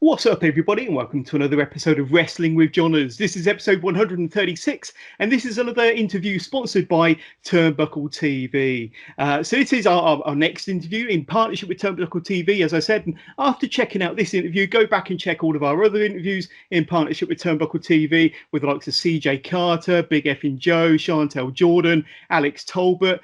What's up, everybody, and welcome to another episode of Wrestling with Johners. This is episode 136, and this is another interview sponsored by Turnbuckle TV. So this is our next interview in partnership with Turnbuckle TV, as I said. And after checking out this interview, go back and check all of our other interviews in partnership with Turnbuckle TV with the likes of CJ Carter, Big Effin' Joe, Chantel Jordan, Alex Tolbert,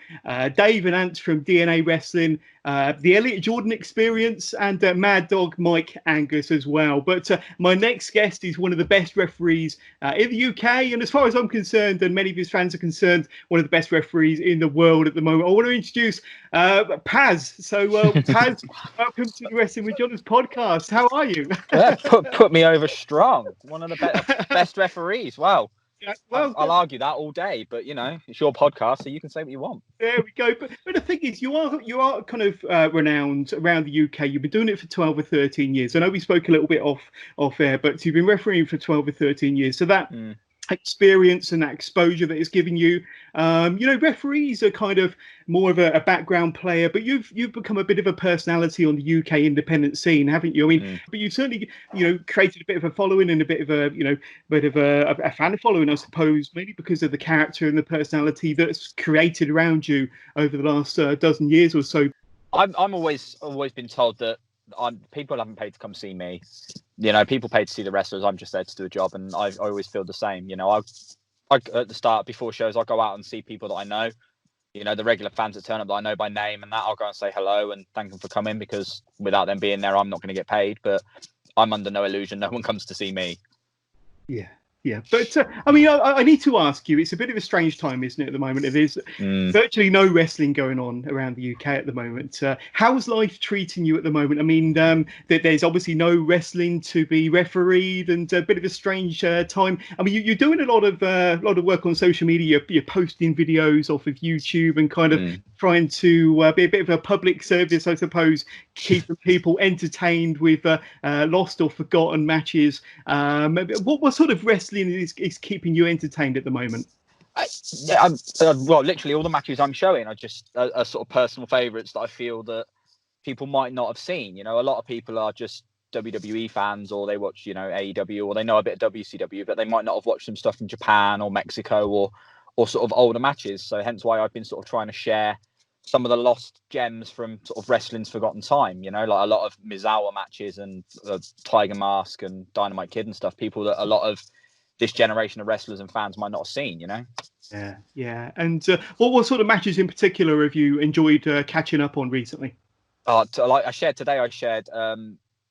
Dave and Ant from DNA Wrestling, the Elliot Jordan Experience, and Mad Dog Mike Angus as well. But my next guest is one of the best referees in the UK, and as far as I'm concerned, and many of his fans are concerned, one of the best referees in the world at the moment. I want to introduce Paz. So Paz, welcome to the Wrestling with Johners podcast. How are you? Yeah, put me over strong. One of the best referees. Wow. Yeah, well, I'll argue that all day, but you know, it's your podcast, so you can say what you want. There we go. But the thing is, you are kind of renowned around the UK. You've been doing it for 12 or 13 years. I know we spoke a little bit off air, but you've been refereeing for 12 or 13 years. So that experience and that exposure that it's giving you, referees are kind of more of a background player, but you've become a bit of a personality on the UK independent scene, haven't you? I mean, but you've certainly created a bit of a following and a bit of a fan following, I suppose, maybe because of the character and the personality that's created around you over the last dozen years or so. I'm always been told that people haven't paid to come see me. You know, people pay to see the wrestlers. I'm just there to do a job, and I always feel the same. You know, I at the start, before shows, I'll go out and see people that I know. You know, the regular fans that turn up that I know by name, and that I'll go and say hello and thank them for coming, because without them being there, I'm not going to get paid. But I'm under no illusion no one comes to see me. Yeah, but I mean, I need to ask you, it's a bit of a strange time, isn't it, at the moment? There's virtually no wrestling going on around the UK at the moment. How's life treating you at the moment? I mean, there's obviously no wrestling to be refereed, and a bit of a strange time. I mean, you're doing a lot of work on social media. You're posting videos off of YouTube and kind of trying to be a bit of a public service, I suppose, keeping people entertained with lost or forgotten matches. What sort of wrestling is keeping you entertained at the moment? Well, literally all the matches I'm showing are just are sort of personal favourites that I feel that people might not have seen. You know, a lot of people are just WWE fans, or they watch, AEW, or they know a bit of WCW, but they might not have watched some stuff from Japan or Mexico or sort of older matches. So hence why I've been sort of trying to share some of the lost gems from sort of wrestling's forgotten time, like a lot of Misawa matches and Tiger Mask and Dynamite Kid and stuff, people that a lot of this generation of wrestlers and fans might not have seen, Yeah. And what sort of matches in particular have you enjoyed catching up on recently? I shared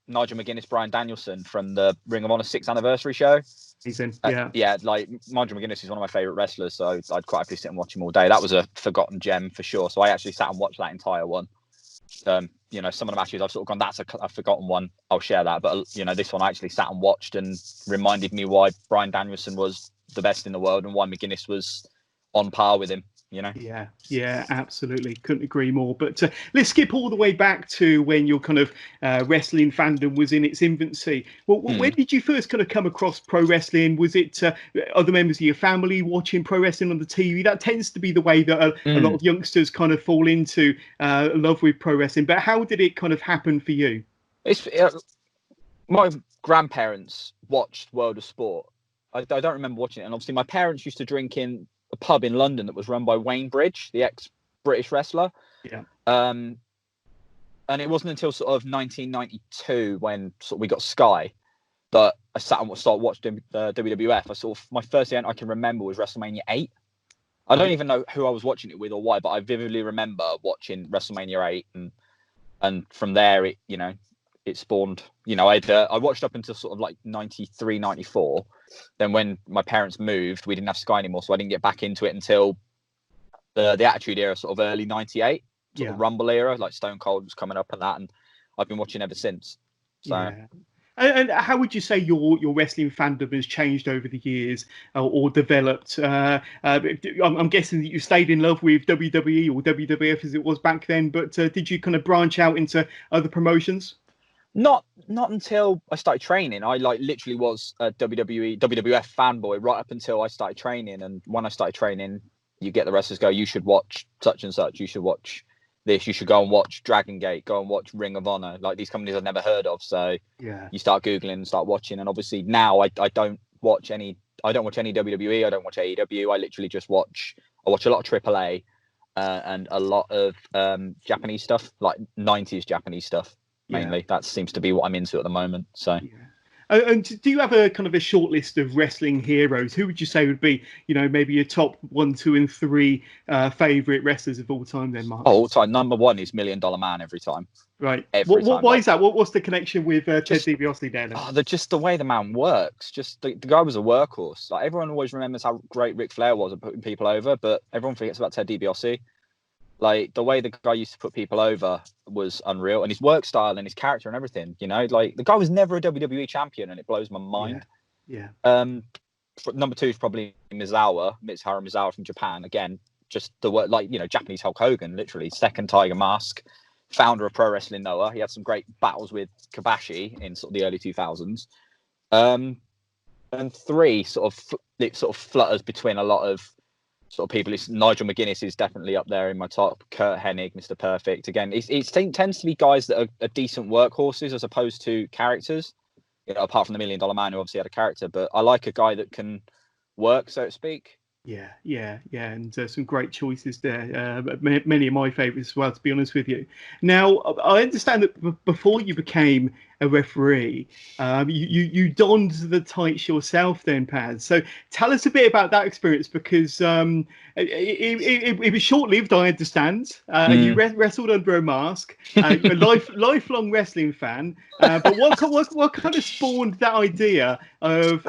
Nigel McGuinness, Bryan Danielson from the Ring of Honor 6th anniversary show. Like Nigel McGuinness is one of my favourite wrestlers, so I'd quite happily sit and watch him all day. That was a forgotten gem for sure. So I actually sat and watched that entire one. Some of the matches I've sort of gone, that's a forgotten one, I'll share that. But this one I actually sat and watched and reminded me why Bryan Danielson was the best in the world and why McGuinness was on par with him. Yeah, absolutely. Couldn't agree more. But let's skip all the way back to when your kind of wrestling fandom was in its infancy. Well, when did you first kind of come across pro wrestling? Was it other members of your family watching pro wrestling on the TV? That tends to be the way that a lot of youngsters kind of fall into love with pro wrestling. But how did it kind of happen for you? My grandparents watched World of Sport. I don't remember watching it. And obviously my parents used to drink in a pub in London that was run by Wayne Bridge, the ex-British wrestler. And it wasn't until sort of 1992 when sort of we got Sky that I sat and started watching WWF. My first event I can remember was WrestleMania 8. I don't even know who I was watching it with or why, but I vividly remember watching WrestleMania 8, and from there it spawned. I watched up until sort of like 93, 94. Then when my parents moved, we didn't have Sky anymore, so I didn't get back into it until the Attitude Era, sort of early 98, sort of Rumble era, like Stone Cold was coming up and that, and I've been watching ever since. So. Yeah. And how would you say your wrestling fandom has changed over the years or developed? I'm guessing that you stayed in love with WWE or WWF as it was back then, but did you kind of branch out into other promotions? Not until I started training. I literally was a WWF fanboy right up until I started training. And when I started training, you get the wrestlers go, you should watch such and such. You should watch this. You should go and watch Dragon Gate, go and watch Ring of Honor. Like, these companies I've never heard of. So Yeah. you start Googling and start watching. And obviously now I don't watch any WWE. I don't watch AEW. I literally just watch a lot of AAA and a lot of Japanese stuff, like 90s Japanese stuff mainly. Yeah. That seems to be what I'm into at the moment. So Yeah. And do you have a kind of a short list of wrestling heroes? Who would you say would be, maybe your top 1, 2, and 3 favorite wrestlers of all time? Then, Mark. all time number one is $1 Million Man every time. Right. Every time. Why is that? What's the connection with Ted DiBiase there? Just the way the man works. Just the guy was a workhorse. Like, everyone always remembers how great Ric Flair was at putting people over, but everyone forgets about Ted DiBiase. Like, the way the guy used to put people over was unreal, and his work style and his character and everything. Like, the guy was never a WWE champion, and it blows my mind. Yeah. Number 2 is probably Mitsuharu Misawa from Japan. Again, just the work, like, Japanese Hulk Hogan, literally second Tiger Mask, founder of Pro Wrestling Noah. He had some great battles with Kobashi in sort of the early 2000s. And 3 sort of flutters between a lot of sort of people. Nigel McGuinness is definitely up there in my top. Kurt Hennig, Mr. Perfect. Again, it tends to be guys that are decent workhorses as opposed to characters. Apart from the $1 Million Man, who obviously had a character, but I like a guy that can work, so to speak. Yeah, and some great choices there. Many of my favourites as well, to be honest with you. Now, I understand that before you became a referee, you donned the tights yourself then, Paz. So tell us a bit about that experience, because it was short-lived, I understand. You wrestled under a mask, a lifelong wrestling fan. But what kind of spawned that idea of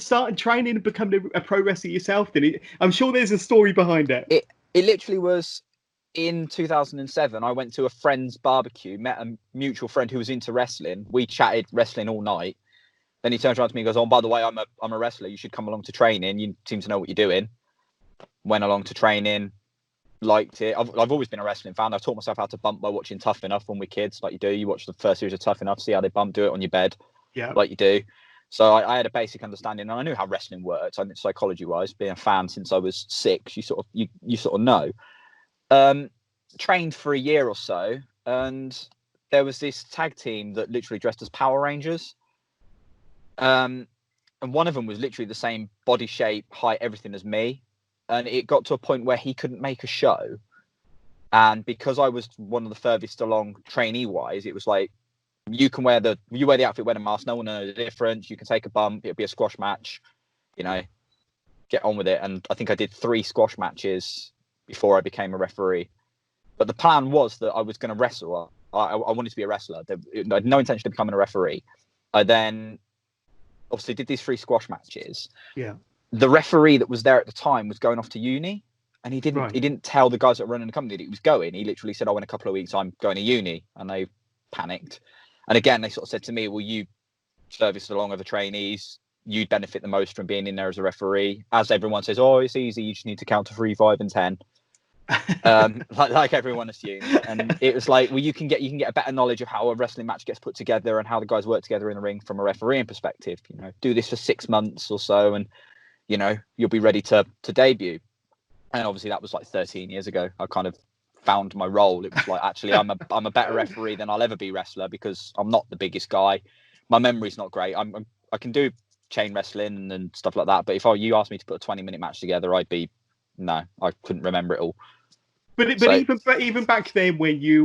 starting training and becoming a pro wrestler yourself? Then I'm sure there's a story behind it. It literally was in 2007. I went to a friend's barbecue, met a mutual friend who was into wrestling. We chatted wrestling all night. Then he turns around to me and goes, "Oh, by the way, I'm a wrestler. You should come along to training. You seem to know what you're doing." Went along to training, liked it. I've always been a wrestling fan. I've taught myself how to bump by watching Tough Enough when we're kids, like you do. You watch the first series of Tough Enough, see how they bump, do it on your bed, like you do. So I had a basic understanding, and I knew how wrestling works. I think psychology-wise, being a fan since I was 6, you sort of know. Trained for a year or so, and there was this tag team that literally dressed as Power Rangers. And one of them was literally the same body shape, height, everything as me. And it got to a point where he couldn't make a show. And because I was one of the furthest along trainee-wise, it was like, you wear the outfit, wear the mask, no one knows the difference. You can take a bump, it'll be a squash match, get on with it. And I think I did 3 squash matches before I became a referee. But the plan was that I was going to wrestle. I wanted to be a wrestler. I had no intention of becoming a referee. I then obviously did these 3 squash matches. Yeah. The referee that was there at the time was going off to uni, and he didn't tell the guys that were running the company that he was going. He literally said, "Oh, in a couple of weeks, I'm going to uni," and they panicked. And again, they sort of said to me, "Well, you service along other trainees. You'd benefit the most from being in there as a referee." As everyone says, "Oh, it's easy. You just need to count to 3, 5, and 10." like everyone assumes. And it was like, well, you can get a better knowledge of how a wrestling match gets put together and how the guys work together in the ring from a refereeing perspective. Do this for 6 months or so, and you'll be ready to debut. And obviously that was like 13 years ago. I kind of found my role. It was like, actually, I'm a better referee than I'll ever be wrestler, because I'm not the biggest guy. My memory's not great. I can do chain wrestling and stuff like that, but if you asked me to put a 20-minute match together, I couldn't remember it all. But even back then, when you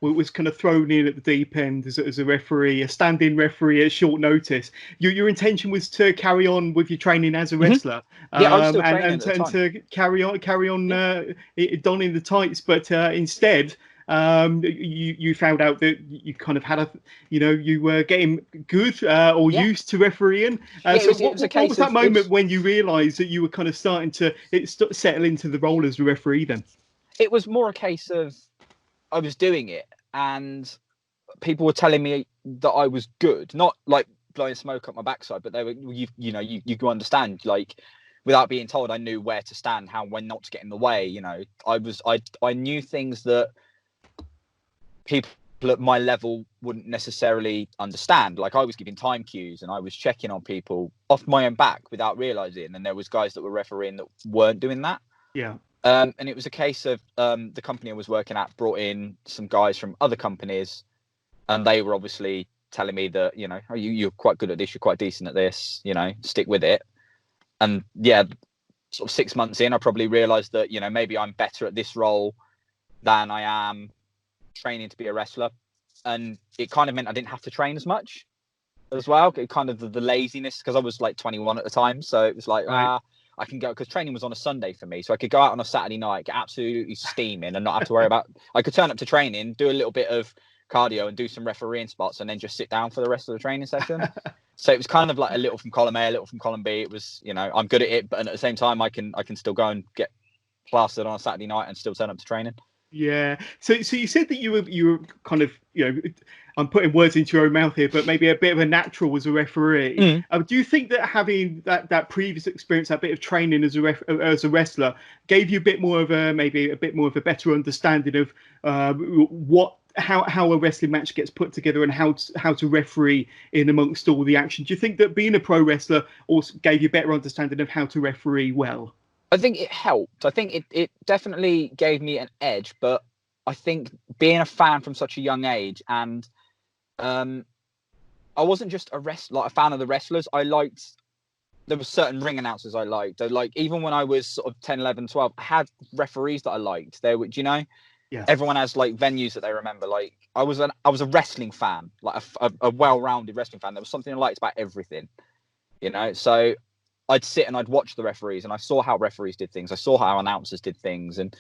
was kind of thrown in at the deep end as a referee, a stand-in referee at short notice, your intention was to carry on with your training as a wrestler, I was still training and to carry on donning the tights. But instead, you found out that you kind of had you were getting good or used to refereeing. So what was that moment when you realised that you were kind of starting to settle into the role as a referee then? It was more a case of I was doing it and people were telling me that I was good, not like blowing smoke up my backside, but they were, you can understand, like, without being told, I knew where to stand, when not to get in the way. I knew things that people at my level wouldn't necessarily understand. Like, I was giving time cues and I was checking on people off my own back without realizing. And there was guys that were refereeing that weren't doing that. Yeah. And it was a case of the company I was working at brought in some guys from other companies, and they were obviously telling me that, you know, oh, you're quite good at this, you're quite decent at this, you know, stick with it. And yeah, sort of 6 months in, I probably realised that, you know, maybe I'm better at this role than I am training to be a wrestler. And it kind of meant I didn't have to train as much as well. It kind of the laziness, because I was like 21 at the time. So it was like, Right. I can go, because training was on a Sunday for me. So I could go out on a Saturday night, get absolutely steaming and not have to worry about, I could turn up to training, do a little bit of cardio and do some refereeing spots and then just sit down for the rest of the training session. So it was kind of like a little from column A, a little from column B. It was, you know, I'm good at it, but at the same time, I can still go and get plastered on a Saturday night and still turn up to training. Yeah. So you said that you were kind of, you know, I'm putting words into your own mouth here, but maybe a bit of a natural as a referee. Do you think that having that previous experience, that bit of training as a wrestler, gave you a bit more of a better understanding of how a wrestling match gets put together and how to referee in amongst all the action? Do you think that being a pro wrestler also gave you a better understanding of how to referee well? I think it helped. I think it definitely gave me an edge, but I think being a fan from such a young age, and I wasn't just a fan of the wrestlers. There were certain ring announcers I liked. Even when I was sort of 10, 11, 12, I had referees that I liked. You know, Yeah. Everyone has like venues that they remember. Like I was a wrestling fan, like a well-rounded wrestling fan. There was something I liked about everything, you know. So I'd sit and I'd watch the referees, and I saw how referees did things. I saw how announcers did things, and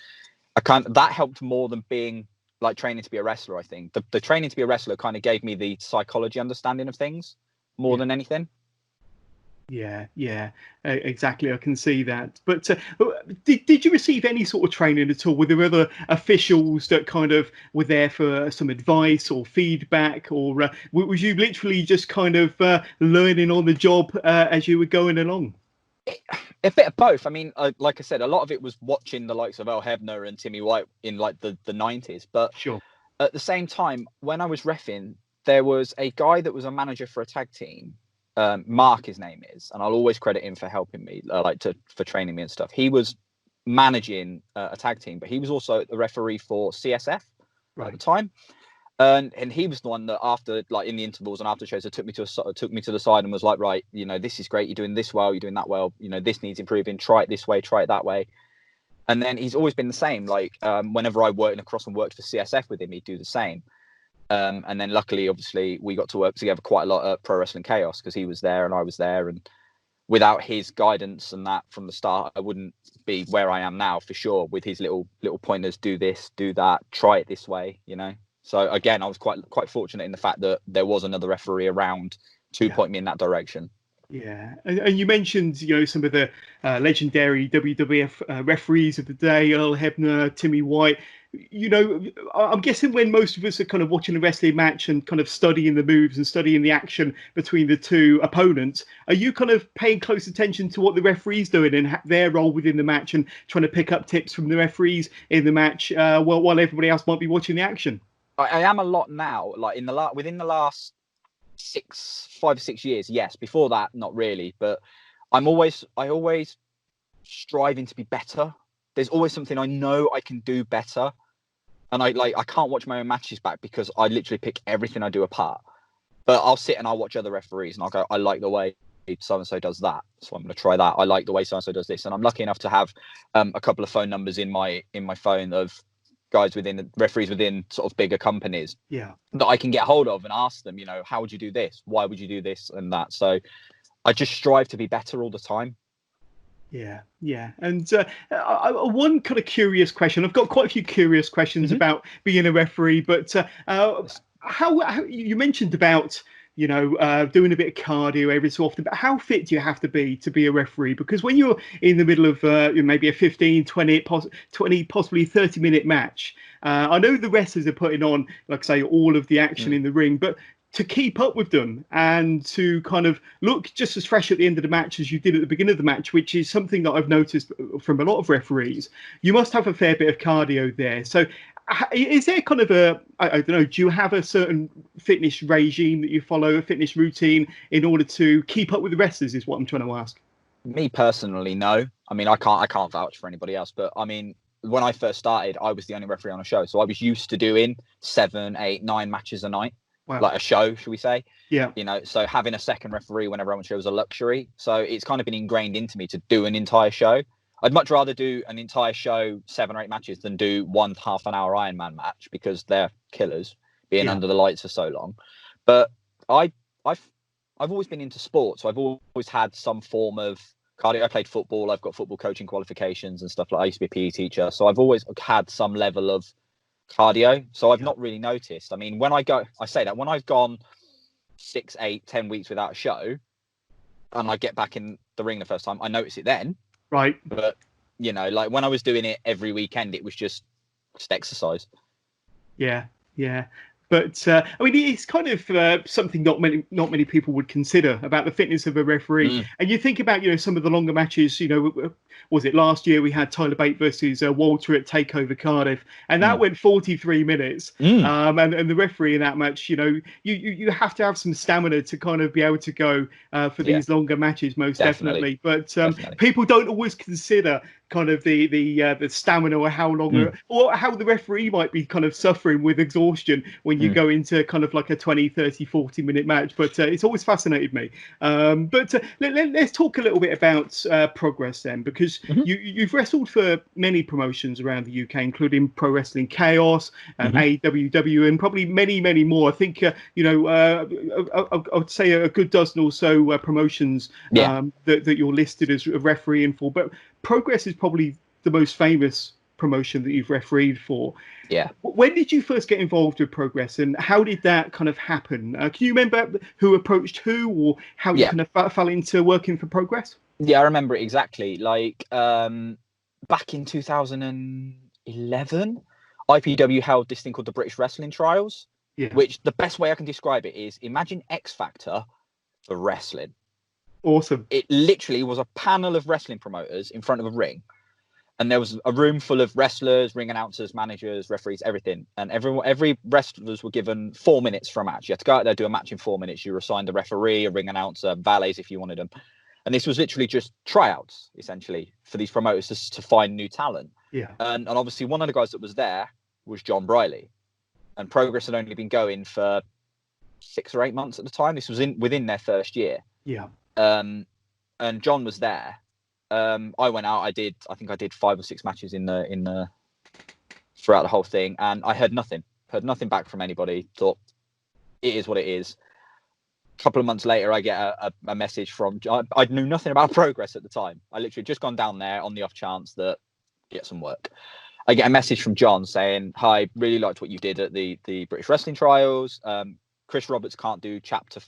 that helped more than being like training to be a wrestler. I think the training to be a wrestler kind of gave me the psychology understanding of things more than anything. Yeah, exactly. I can see that. But did you receive any sort of training at all? Were there other officials that kind of were there for some advice or feedback, or was you literally just kind of learning on the job as you were going along? A bit of both. I mean, like I said, a lot of it was watching the likes of El Hebner and Timmy White in like the 90s. But Sure. at the same time, when I was reffing, there was a guy that was a manager for a tag team. Mark, his name is, and I'll always credit him for helping me, for training me and stuff. He was managing a tag team, but he was also the referee for CSF at the time. And he was the one that after, like in the intervals and after shows, took me to the side and was like, right, you know, this is great. You're doing this well. You're doing that well. You know, this needs improving. Try it this way. Try it that way. And then he's always been the same. Like whenever I worked across and worked for CSF with him, he'd do the same. And then luckily, obviously, we got to work together quite a lot at Pro Wrestling Chaos because he was there and I was there. And without his guidance and that from the start, I wouldn't be where I am now for sure. With his little pointers, do this, do that, try it this way, you know. So again, I was quite fortunate in the fact that there was another referee around to point me in that direction. Yeah, and you mentioned, you know, some of the legendary WWF referees of the day, Earl Hebner, Timmy White. You know, I'm guessing when most of us are kind of watching a wrestling match and kind of studying the moves and studying the action between the two opponents, are you kind of paying close attention to what the referee's doing and their role within the match and trying to pick up tips from the referees in the match while everybody else might be watching the action? I am a lot now, like within the last 5 or 6 years. Yes, before that, not really. But I always striving to be better. There's always something I know I can do better, and I can't watch my own matches back because I literally pick everything I do apart. But I'll sit and I'll watch other referees and I'll go, I like the way so and so does that, so I'm going to try that. I like the way so and so does this, and I'm lucky enough to have a couple of phone numbers in my phone of referees within sort of bigger companies that I can get hold of and ask them, you know, how would you do this? Why would you do this and that? So I just strive to be better all the time. Yeah. And one kind of curious question. I've got quite a few curious questions about being a referee, but how you mentioned about, you know, doing a bit of cardio every so often, but how fit do you have to be a referee? Because when you're in the middle of maybe a 15, 20, possibly 30-minute match, I know the wrestlers are putting on, like I say, all of the action in the ring, but to keep up with them and to kind of look just as fresh at the end of the match as you did at the beginning of the match, which is something that I've noticed from a lot of referees, you must have a fair bit of cardio there. So is there kind of I don't know, do you have a certain fitness regime that you follow, a fitness routine in order to keep up with the wrestlers is what I'm trying to ask? Me personally, no. I mean, I can't vouch for anybody else, but I mean, when I first started, I was the only referee on a show, so I was used to doing 7, 8, 9 matches a night, Wow. like a show, should we say? Yeah. You know, so having a second referee whenever I'm on a show was a luxury. So it's kind of been ingrained into me to do an entire show. I'd much rather do an entire show, 7 or 8 matches, than do one half an hour Ironman match, because they're killers, being under the lights for so long. But I've always been into sports, so I've always had some form of cardio. I played football. I've got football coaching qualifications and stuff like that. I used to be a PE teacher, so I've always had some level of cardio. So I've not really noticed. I mean, when I've gone 6, 8, 10 weeks without a show, and I get back in the ring the first time, I notice it then. Right. But you know, like when I was doing it every weekend, it was just exercise. Yeah. But I mean, it's kind of something not many people would consider about the fitness of a referee. And you think about, some of the longer matches. Was it last year we had Tyler Bate versus Walter at Takeover Cardiff, and that went 43 minutes. And the referee in that match, you have to have some stamina to kind of be able to go for these longer matches, most definitely. But people don't always consider kind of the stamina, or how long or how the referee might be kind of suffering with exhaustion when you go into kind of like a 20, 30, 40-minute match. But it's always fascinated me. But let's talk a little bit about Progress then, because you've wrestled for many promotions around the UK, including Pro Wrestling Chaos, AWW, and probably many more. I think I would say a good dozen or so promotions that you're listed as a refereeing for. But Progress is probably the most famous promotion that you've refereed for. Yeah. When did you first get involved with Progress, and how did that kind of happen? Can you remember who approached who, or how you kind of fell into working for Progress? Yeah, I remember it exactly. Like back in 2011, IPW held this thing called the British Wrestling Trials, which the best way I can describe it is, imagine X Factor for wrestling. Awesome. It literally was a panel of wrestling promoters in front of a ring, and there was a room full of wrestlers, ring announcers, managers, referees, everything. And every wrestlers were given 4 minutes for a match. You had to go out there, do a match in 4 minutes. You were assigned a referee, a ring announcer, valets if you wanted them. And this was literally just tryouts, essentially, for these promoters to find new talent. Yeah. And obviously one of the guys that was there was John Briley. And Progress had only been going for 6 or 8 months at the time. This was within their first year. Yeah. And John was there. I went out. I think I did 5 or 6 matches in the throughout the whole thing, and I heard nothing back from anybody. Thought it is what it is. A couple of months later, I get a message from John. I knew nothing about Progress at the time. I literally just gone down there on the off chance that get some work. I get a message from John saying, "Hi, really liked what you did at the British Wrestling Trials. Chris Roberts can't do chapter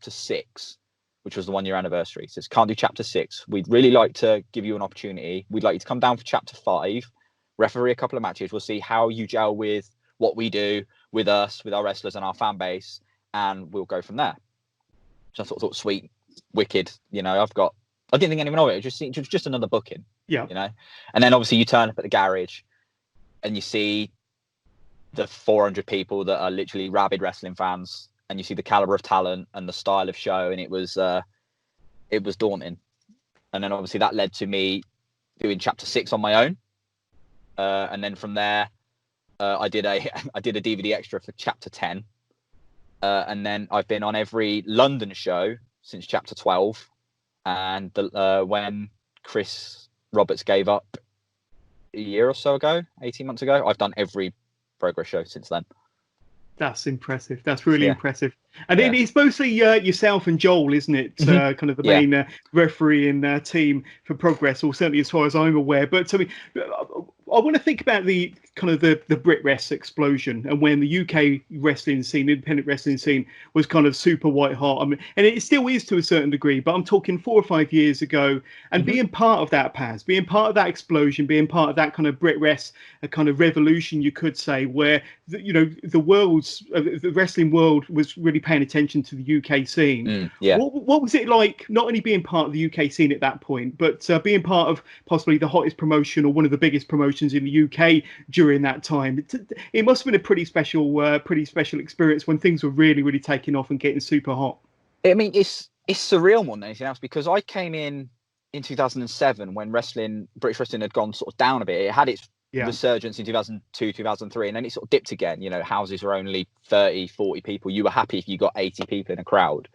6." Which was the 1-year anniversary. Says, can't do chapter 6. We'd really like to give you an opportunity. We'd like you to come down for chapter 5, referee a couple of matches. We'll see how you gel with what we do, with us, with our wrestlers and our fan base, and we'll go from there. So I thought sweet, wicked. I didn't think anyone of it. It was just another booking. Yeah. And then obviously you turn up at the garage and you see the 400 people that are literally rabid wrestling fans. And you see the caliber of talent and the style of show, and it was daunting. And then obviously that led to me doing chapter 6 on my own, and then from there, I did a DVD extra for chapter 10, and then I've been on every London show since chapter 12. And when Chris Roberts gave up a year or so ago, 18 months ago, I've done every Progress show since then. That's impressive. That's really impressive. And it's mostly yourself and Joel, isn't it? Kind of the main referee and team for Progress, or certainly as far as I'm aware. But I mean, I want to think about the kind of the Brit Wres explosion, and when the UK wrestling scene, independent wrestling scene, was kind of super white hot. I mean, and it still is to a certain degree, but I'm talking 4 or 5 years ago, and being part of that, Paz, being part of that explosion, being part of that kind of Brit Wres, a kind of revolution, you could say, where the wrestling world was really paying attention to the UK scene. What was it like, not only being part of the UK scene at that point, but being part of possibly the hottest promotion, or one of the biggest promotions in the UK during that time? It must have been a pretty special experience when things were really taking off and getting super hot. I mean, it's surreal more than anything else, because I came in in 2007 when British wrestling had gone sort of down a bit. It had its resurgence in 2002, 2003, and then it sort of dipped again. You know, houses were only 30, 40 people. You were happy if you got 80 people in a crowd.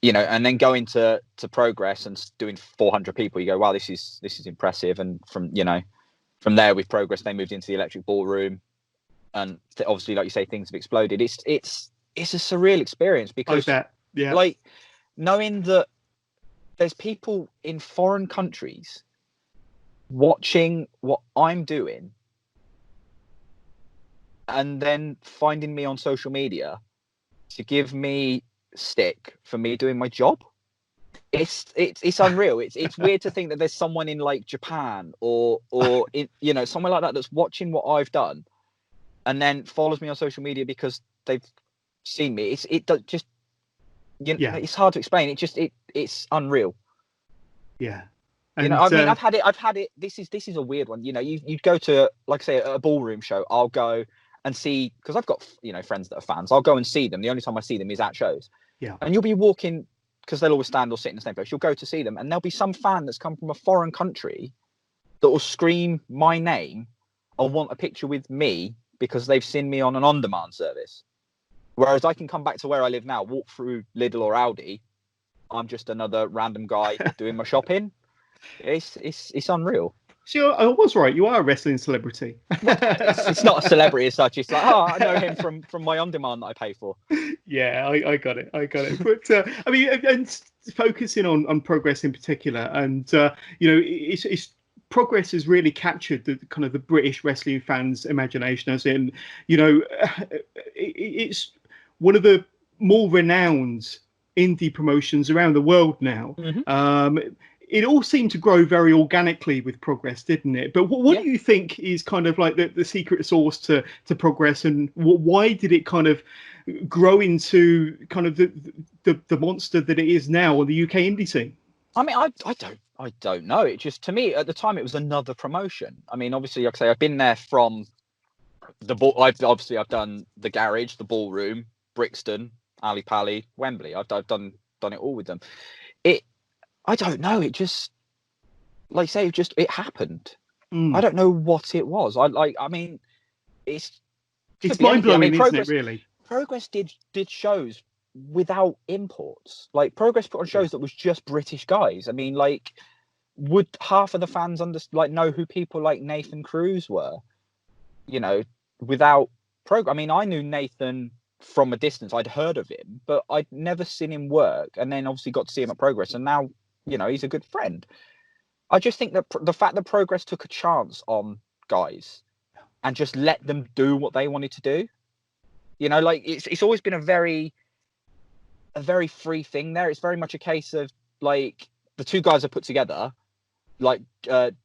You know, and then going to Progress and doing 400 people, you go, wow, this is impressive. And from there with Progress, they moved into the Electric Ballroom, and obviously, like you say, things have exploded. It's a surreal experience because, like, knowing that there's people in foreign countries watching what I'm doing, and then finding me on social media to give me stick for me doing my job. It's unreal. It's weird to think that there's someone in like Japan or in, you know, somewhere like that that's watching what I've done and then follows me on social media because they've seen me. It's hard to explain. It's unreal. Yeah. And, you know, I mean, I've had it. This is a weird one. You know, you'd go to, like I say, a ballroom show. I'll go and see, because I've got, you know, friends that are fans. I'll go and see them. The only time I see them is at shows. Yeah. And you'll be walking, because they'll always stand or sit in the same place. You'll go to see them, and there'll be some fan that's come from a foreign country that will scream my name and want a picture with me because they've seen me on an on-demand service. Whereas I can come back to where I live now, walk through Lidl or Aldi. I'm just another random guy doing my shopping. It's unreal. So I was right. You are a wrestling celebrity. It's not a celebrity as such. It's like, I know him from my on-demand that I pay for. Yeah, I got it. But I mean, and focusing on Progress in particular, and you know, it's Progress has really captured the kind of the British wrestling fans' imagination. As in, you know, it's one of the more renowned indie promotions around the world now. Mm-hmm. It all seemed to grow very organically with Progress, didn't it? But what do you think is kind of like the secret sauce to Progress, and why did it kind of grow into kind of the monster that it is now on the UK indie scene? I mean, I don't know. It just, to me at the time, it was another promotion. I mean, obviously, like I say, I've been there from I've done the Garage, the Ballroom, Brixton, Ali Pally, Wembley. I've done it all with them. I don't know. It just, like I say, it happened. I don't know what it was. I mean, it's mind blowing, isn't it? Really, Progress did shows without imports. Like, Progress put on shows that was just British guys. I mean, like, would half of the fans know who people like Nathan Cruz were? You know, without Progress. I mean, I knew Nathan from a distance. I'd heard of him, but I'd never seen him work. And then obviously got to see him at Progress, and now, you know, he's a good friend. I just think that the fact that Progress took a chance on guys and just let them do what they wanted to do, you know, like, it's always been a very free thing there. It's very much a case of, like, the two guys are put together, like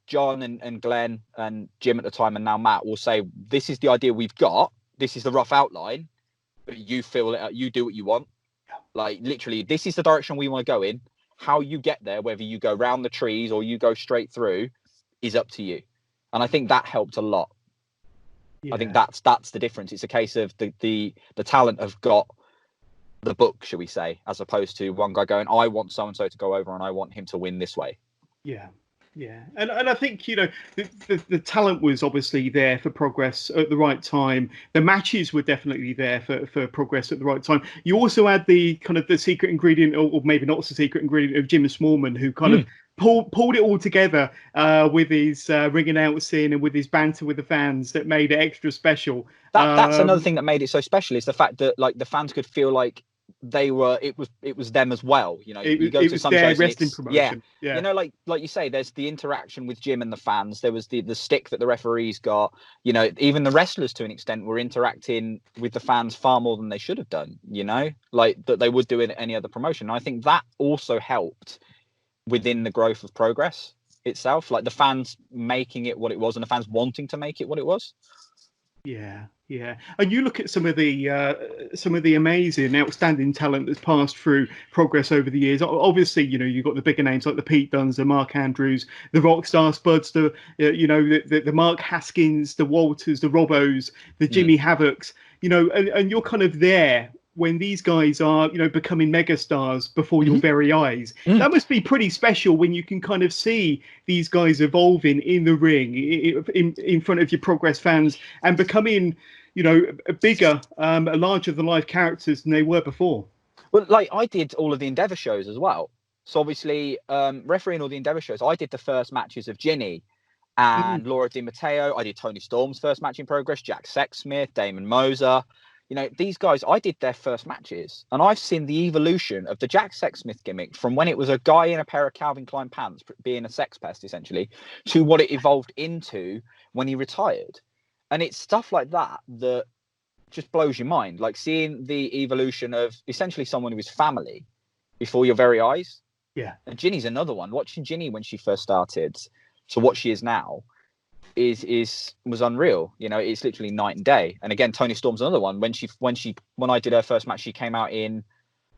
John and Glenn and Jim at the time, and now Matt, will say, this is the idea we've got, this is the rough outline, but you feel it, you do what you want. Like, literally, this is the direction we want to go in. How you get there, whether you go round the trees or you go straight through, is up to you. And I think that helped a lot. I think that's the difference. It's a case of the talent have got the book, shall we say, as opposed to one guy going, I want so and so to go over and I want him to win this way. Yeah, and I think, you know, the talent was obviously there for Progress at the right time. The matches were definitely there for Progress at the right time. You also had the kind of the secret ingredient, or maybe not the secret ingredient, of Jim Smallman, who kind of pulled it all together with his ring announcing and with his banter with the fans that made it extra special. That's another thing that made it so special, is the fact that, like, the fans could feel like it was them as well. You know, you go to some shows, wrestling promotion. You know, like you say, there's the interaction with Jim and the fans. There was the stick that the referees got. You know, even the wrestlers, to an extent, were interacting with the fans far more than they should have done. You know, like that they would do in any other promotion. And I think that also helped within the growth of Progress itself, like the fans making it what it was and the fans wanting to make it what it was. Yeah, and you look at some of the amazing, outstanding talent that's passed through Progress over the years. Obviously, you know, you've got the bigger names like the Pete Dunnes, the Mark Andrews, the Rockstar Spuds, the Mark Haskins, the Walters, the Robbos, the Jimmy Havocs. You know, and you're kind of there when these guys are, becoming megastars before your very eyes. Mm. That must be pretty special when you can kind of see these guys evolving in the ring, in front of your Progress fans, and becoming, a bigger, larger than life characters than they were before. Well, like I did all of the Endeavour shows as well. So obviously, refereeing all the Endeavour shows, I did the first matches of Ginny and Laura Di Matteo. I did Tony Storm's first match in Progress, Jack Sexsmith, Damon Moser. These guys, I did their first matches, and I've seen the evolution of the Jack Sexsmith gimmick from when it was a guy in a pair of Calvin Klein pants being a sex pest, essentially, to what it evolved into when he retired. And it's stuff like that that just blows your mind. Like seeing the evolution of essentially someone who was family before your very eyes. Yeah. And Ginny's another one. Watching Ginny when she first started to what she is now was unreal. It's literally night and day. And again, Tony Storm's another one. When I did her first match, she came out in,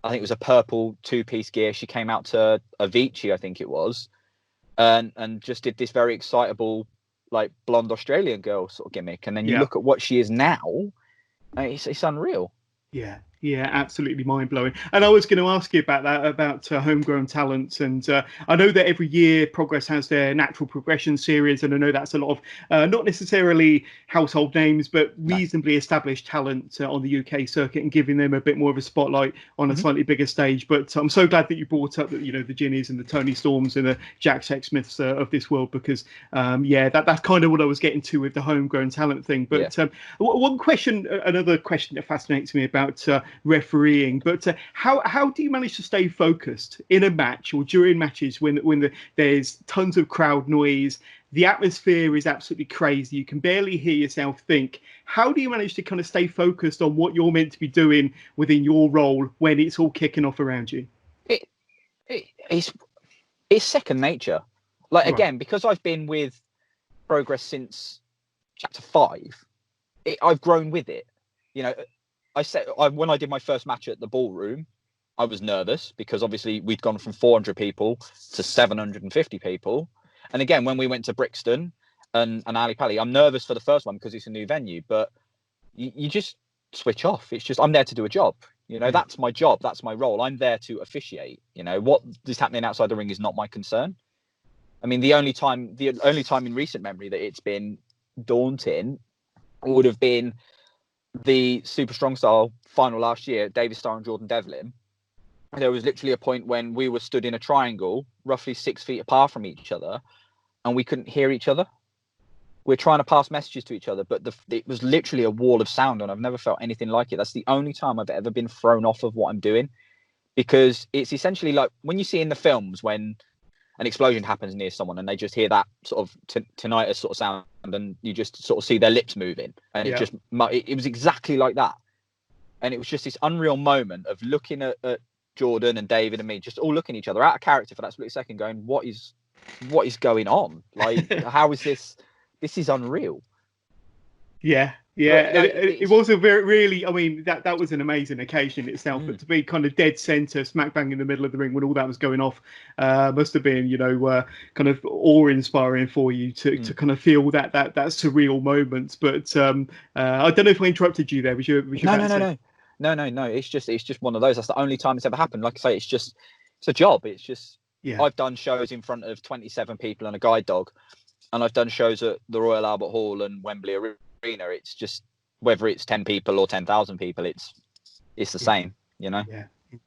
I think it was a purple 2-piece gear. She came out to Avicii, I think it was, and just did this very excitable, like blonde Australian girl sort of gimmick. And then you look at what she is now, it's unreal. Yeah, absolutely mind-blowing. And I was going to ask you about that, about homegrown talents. And I know that every year Progress has their natural progression series, and I know that's a lot of not necessarily household names, but reasonably established talent on the UK circuit, and giving them a bit more of a spotlight on a slightly bigger stage. But I'm so glad that you brought up that, the Ginnies and the Tony Storms and the Jack Sexsmiths of this world, because that's kind of what I was getting to with the homegrown talent thing. But another question that fascinates me about refereeing, but how do you manage to stay focused in a match or during matches when there's tons of crowd noise, the atmosphere is absolutely crazy, you can barely hear yourself think? How do you manage to kind of stay focused on what you're meant to be doing within your role when it's all kicking off around you? It's second nature. Like, again, because I've been with Progress since chapter 5, I've grown with it. When I did my first match at the Ballroom, I was nervous because obviously we'd gone from 400 people to 750 people. And again, when we went to Brixton and Ali Pally, I'm nervous for the first one because it's a new venue, but you just switch off. It's just, I'm there to do a job. That's my job. That's my role. I'm there to officiate. What is happening outside the ring is not my concern. I mean, the only time in recent memory that it's been daunting would have been the Super Strong Style final last year, David Starr and Jordan Devlin. There was literally a point when we were stood in a triangle, roughly 6 feet apart from each other, and we couldn't hear each other. We're trying to pass messages to each other, but it was literally a wall of sound, and I've never felt anything like it. That's the only time I've ever been thrown off of what I'm doing, because it's essentially like when you see in the films when an explosion happens near someone and they just hear that sort of tinnitus sort of sound, and you just sort of see their lips moving, and it was exactly like that. And it was just this unreal moment of looking at Jordan and David and me, just all looking at each other out of character for that split second, going, what is going on? Like, how is this? This is unreal. Yeah. It was a really, I mean, that was an amazing occasion itself, but to be kind of dead center, smack bang in the middle of the ring when all that was going off, must have been, kind of awe-inspiring for you to kind of feel that surreal moment. But I don't know if I interrupted you there. Was you No. It's just one of those. That's the only time it's ever happened. Like I say, it's a job. It's just, I've done shows in front of 27 people and a guide dog, and I've done shows at the Royal Albert Hall and Wembley Arena. It's just, whether it's 10 people or 10,000 people, it's the same, Yeah,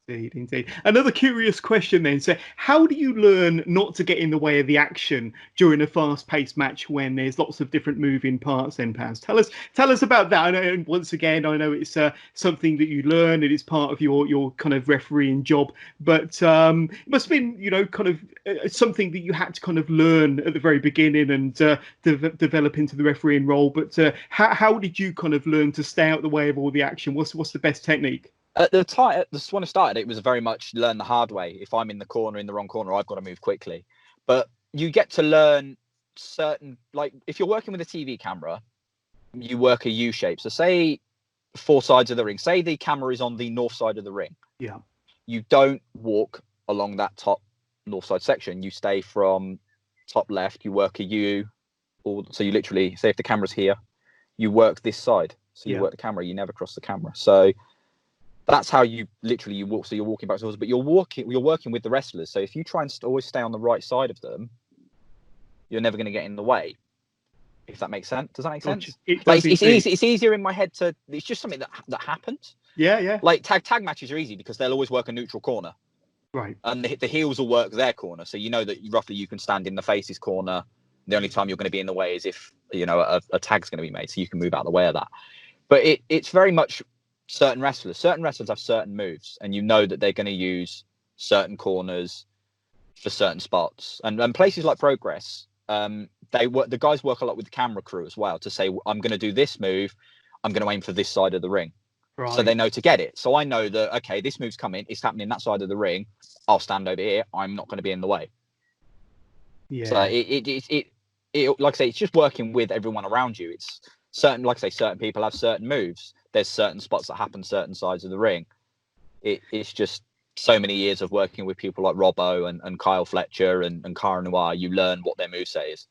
indeed. Another curious question then. So how do you learn not to get in the way of the action during a fast-paced match when there's lots of different moving parts then, Paz? Tell us about that. I know, once again, it's something that you learn. It is part of your kind of refereeing job, but it must have been, kind of something that you had to kind of learn at the very beginning and develop into the refereeing role. But how did you kind of learn to stay out the way of all the action? What's the best technique? At the time, when I started, it was very much learn the hard way. If I'm in the wrong corner, I've got to move quickly. But you get to learn certain, like if you're working with a TV camera, you work a U shape. So say 4 sides of the ring. Say the camera is on the north side of the ring. Yeah. You don't walk along that top north side section. You stay from top left. You work a U. So you literally, say if the camera's here, you work this side. So you work the camera. You never cross the camera. So That's how you literally walk. So you're walking back towards, but you're working with the wrestlers. So if you try and always stay on the right side of them, you're never going to get in the way. If that makes sense. Does that make sense? It like does it's indeed. easy. It's easier in my head to. It's just something that happens. Yeah. Like tag matches are easy because they'll always work a neutral corner. Right. And the heels will work their corner, so you know that roughly you can stand in the face's corner. The only time you're going to be in the way is if a tag's going to be made, so you can move out of the way of that. But it's very much certain wrestlers. Certain wrestlers have certain moves, and you know that they're going to use certain corners for certain spots. And places like Progress, the guys work a lot with the camera crew as well to say, I'm going to do this move, I'm going to aim for this side of the ring. Right. So they know to get it. So I know that, okay, this move's coming, it's happening that side of the ring, I'll stand over here, I'm not going to be in the way. Yeah. So it like I say, it's just working with everyone around you. It's certain, like I say, certain people have certain moves. There's certain spots that happen certain sides of the ring. It's just so many years of working with people like Robbo and Kyle Fletcher and Cara Noir, you learn what their moveset is.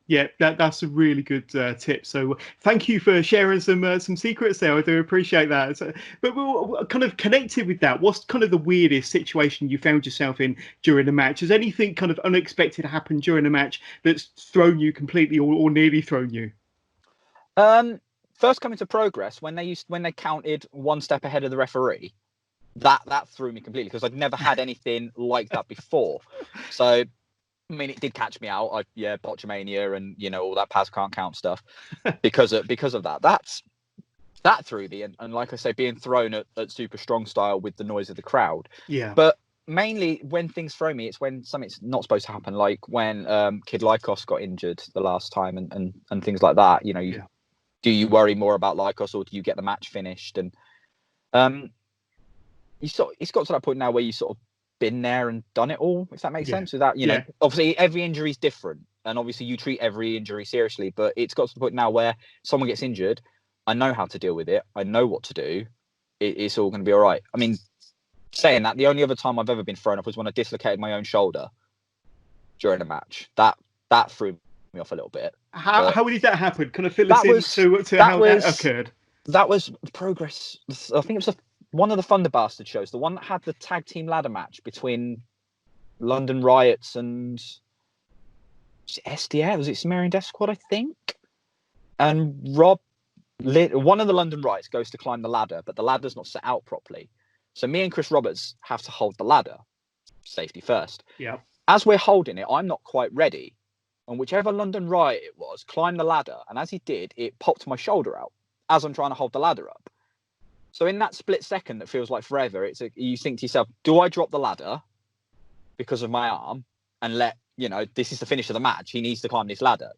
Yeah, that's a really good tip. So thank you for sharing some secrets there. I do appreciate that. So, but we're kind of connected with that. What's kind of the weirdest situation you found yourself in during a match? Has anything kind of unexpected happened during a match that's thrown you completely or nearly thrown you? First coming to Progress, when they counted one step ahead of the referee, that threw me completely because I'd never had anything like that before. So I mean, it did catch me out. Botchamania and all that PAZ can't count stuff because of that. That threw me, and like I say, being thrown at super strong style with the noise of the crowd. Yeah. But mainly when things throw me, it's when something's not supposed to happen, like when Kid Lycos got injured the last time and things like that. Do you worry more about Lycos or do you get the match finished? And it's got to that point now where you sort of been there and done it all, if that makes sense. Without obviously every injury is different, and obviously you treat every injury seriously, but it's got to the point now where someone gets injured, I know how to deal with it, I know what to do, it's all going to be all right. I mean, saying that, the only other time I've ever been thrown up was when I dislocated my own shoulder during a match. That threw me off a little bit. How did that happen? Can I fill us into how that occurred? That was Progress. I think it was one of the Thunder Bastard shows, the one that had the tag team ladder match between London Riots and SDF. Was it Sumerian Death Squad, I think? And one of the London Riots goes to climb the ladder, but the ladder's not set out properly. So me and Chris Roberts have to hold the ladder, safety first. Yeah. As we're holding it, I'm not quite ready. And whichever London Riot it was, climbed the ladder. And as he did, it popped my shoulder out as I'm trying to hold the ladder up. So in that split second that feels like forever, you think to yourself, do I drop the ladder because of my arm and this is the finish of the match, he needs to climb this ladder,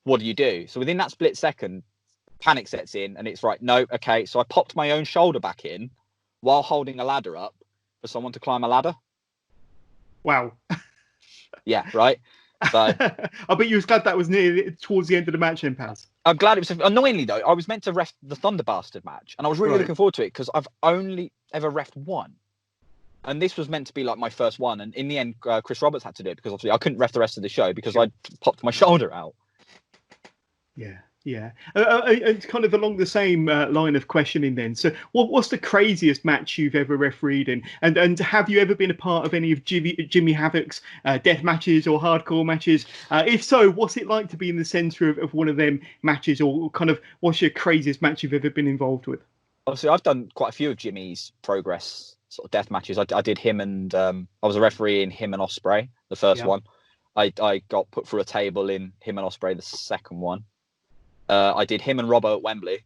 what do you do? So within that split second, panic sets in and it's right, no, okay. So I popped my own shoulder back in while holding a ladder up for someone to climb a ladder. Wow. Yeah, right. So I bet you was glad that was towards the end of the match in PAZ. I'm glad it was. Annoyingly though, I was meant to ref the Thunder Bastard match, and I was really looking forward to it because I've only ever refed one, and this was meant to be like my first one. And in the end, Chris Roberts had to do it because obviously I couldn't ref the rest of the show because I popped my shoulder out. Yeah. It's kind of along the same line of questioning then. So what's the craziest match you've ever refereed in? And have you ever been a part of any of Jimmy Havoc's death matches or hardcore matches? If so, what's it like to be in the centre of one of them matches, or kind of what's your craziest match you've ever been involved with? Obviously, I've done quite a few of Jimmy's Progress sort of death matches. I did him and I was a referee in him and Ospreay, the first one. I got put through a table in him and Ospreay, the second one. I did him and Robbo at Wembley.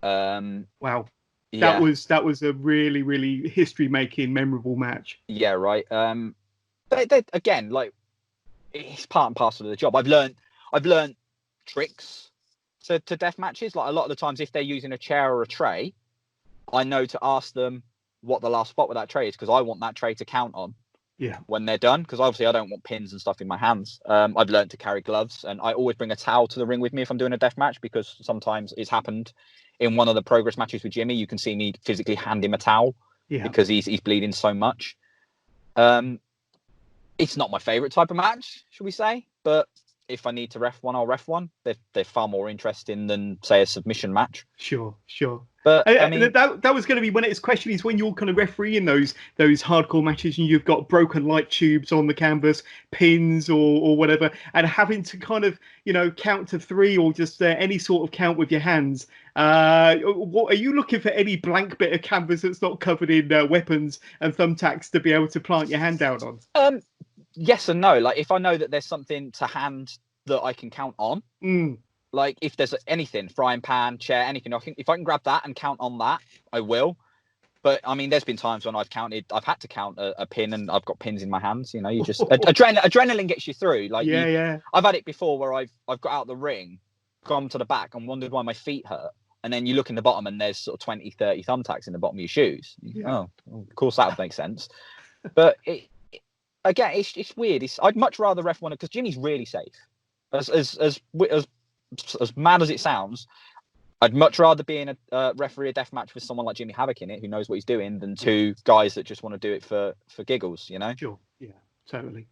Wow, that was a really, really history-making, memorable match. Yeah, right. They again, like, it's part and parcel of the job. I've learned tricks to death matches. Like a lot of the times, if they're using a chair or a tray, I know to ask them what the last spot with that tray is because I want that tray to count on. Yeah. When they're done, because obviously I don't want pins and stuff in my hands. I've learned to carry gloves, and I always bring a towel to the ring with me if I'm doing a death match, because sometimes it's happened in one of the Progress matches with Jimmy. You can see me physically hand him a towel because he's bleeding so much. It's not my favourite type of match, should we say? But if I need to ref one, I'll ref one. They're far more interesting than, say, a submission match. Sure. But I mean, that was going to be my next question, is when you're kind of refereeing those hardcore matches and you've got broken light tubes on the canvas, pins or whatever, and having to kind of, you know, count to 3 or just any sort of count with your hands. What are you looking for? Any blank bit of canvas that's not covered in weapons and thumbtacks to be able to plant your hand down on? Yes and no. Like, if I know that there's something to hand that I can count on. Like, if there's anything, frying pan, chair, anything, if I can grab that and count on that, I will. But I mean, there's been times when I've had to count a pin, and I've got pins in my hands. You know, you just adrenaline gets you through. Like, I've had it before where I've got out the ring, gone to the back, and wondered why my feet hurt. And then you look in the bottom, and there's sort of 20, 30 thumbtacks in the bottom of your shoes. Oh, of course that would make sense. But again, it's weird. I'd much rather ref one, because Jimmy's really safe. As mad as it sounds, I'd much rather be in a referee a death match with someone like Jimmy Havoc in it, who knows what he's doing, than 2 guys that just want to do it for giggles, you know? Sure. Yeah. Totally.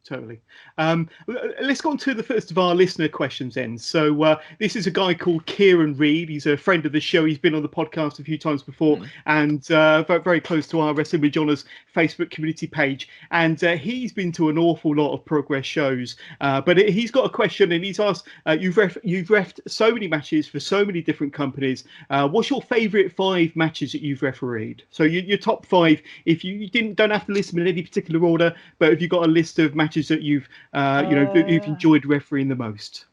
Let's go on to the first of our listener questions then. So this is a guy called Kieran Reid. He's a friend of the show. He's been on the podcast a few times before, and very close to our Wrestling with Johners Facebook community page. And he's been to an awful lot of Progress shows. But he's got a question, and he's asked, you've refed so many matches for so many different companies. What's your favourite 5 matches that you've refereed? So your top 5, if you don't have to list them in any particular order, but if you've got a list of matches that you've that you've enjoyed refereeing the most.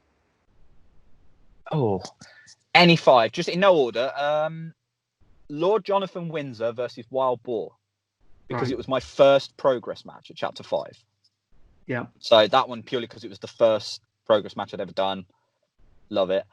Any 5, just in no order. Lord Jonathan Windsor versus Wild Boar, because it was my first Progress match at Chapter 5. Yeah. So that one purely because it was the first Progress match I'd ever done. Love it.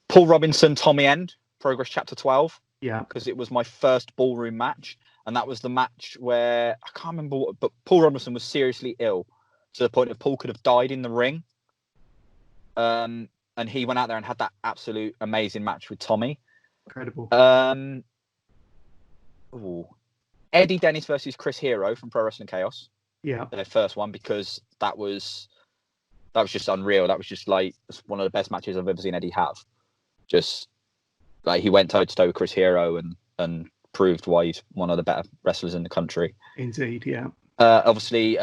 Paul Robinson, Tommy End, Progress Chapter 12. Yeah, because it was my first ballroom match, and that was the match where I can't remember what, but Paul Robinson was seriously ill to the point that Paul could have died in the ring. And he went out there and had that absolute amazing match with Tommy. Incredible. Eddie Dennis versus Chris Hero from Pro Wrestling Chaos. Yeah, their first one, because that was just unreal. That was just like one of the best matches I've ever seen Eddie have. Just like, he went toe to toe with Chris Hero and proved why he's one of the better wrestlers in the country. Indeed, yeah. Obviously,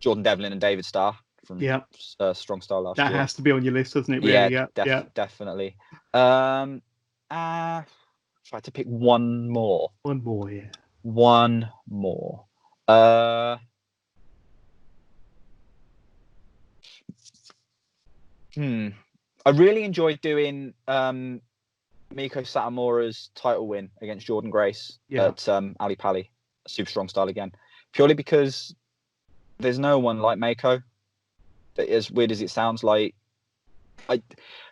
Jordan Devlin and David Starr from Strong Style last year. That has to be on your list, doesn't it? Really? Yeah, definitely. Try to pick one more. One more, yeah. One more. I really enjoyed doing Miko Satomura's title win against Jordan Grace at Ali Pali, Super Strong Style again, purely because there's no one like Mako. As weird as it sounds, like,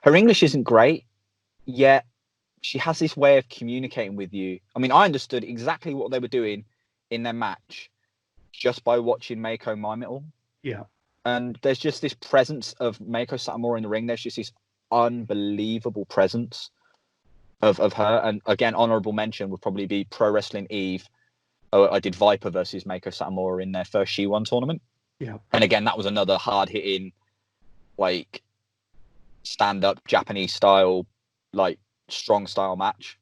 her English isn't great, yet she has this way of communicating with you. I mean, I understood exactly what they were doing in their match just by watching Mako mime it all. Yeah. And there's just this presence of Mako Satomura in the ring. There's just this unbelievable presence of her. And again, honorable mention would probably be Pro Wrestling Eve. I did Viper versus Mako Satomura in their first She-One tournament. Yeah. And again, that was another hard-hitting, like, stand-up Japanese style, like, strong style match.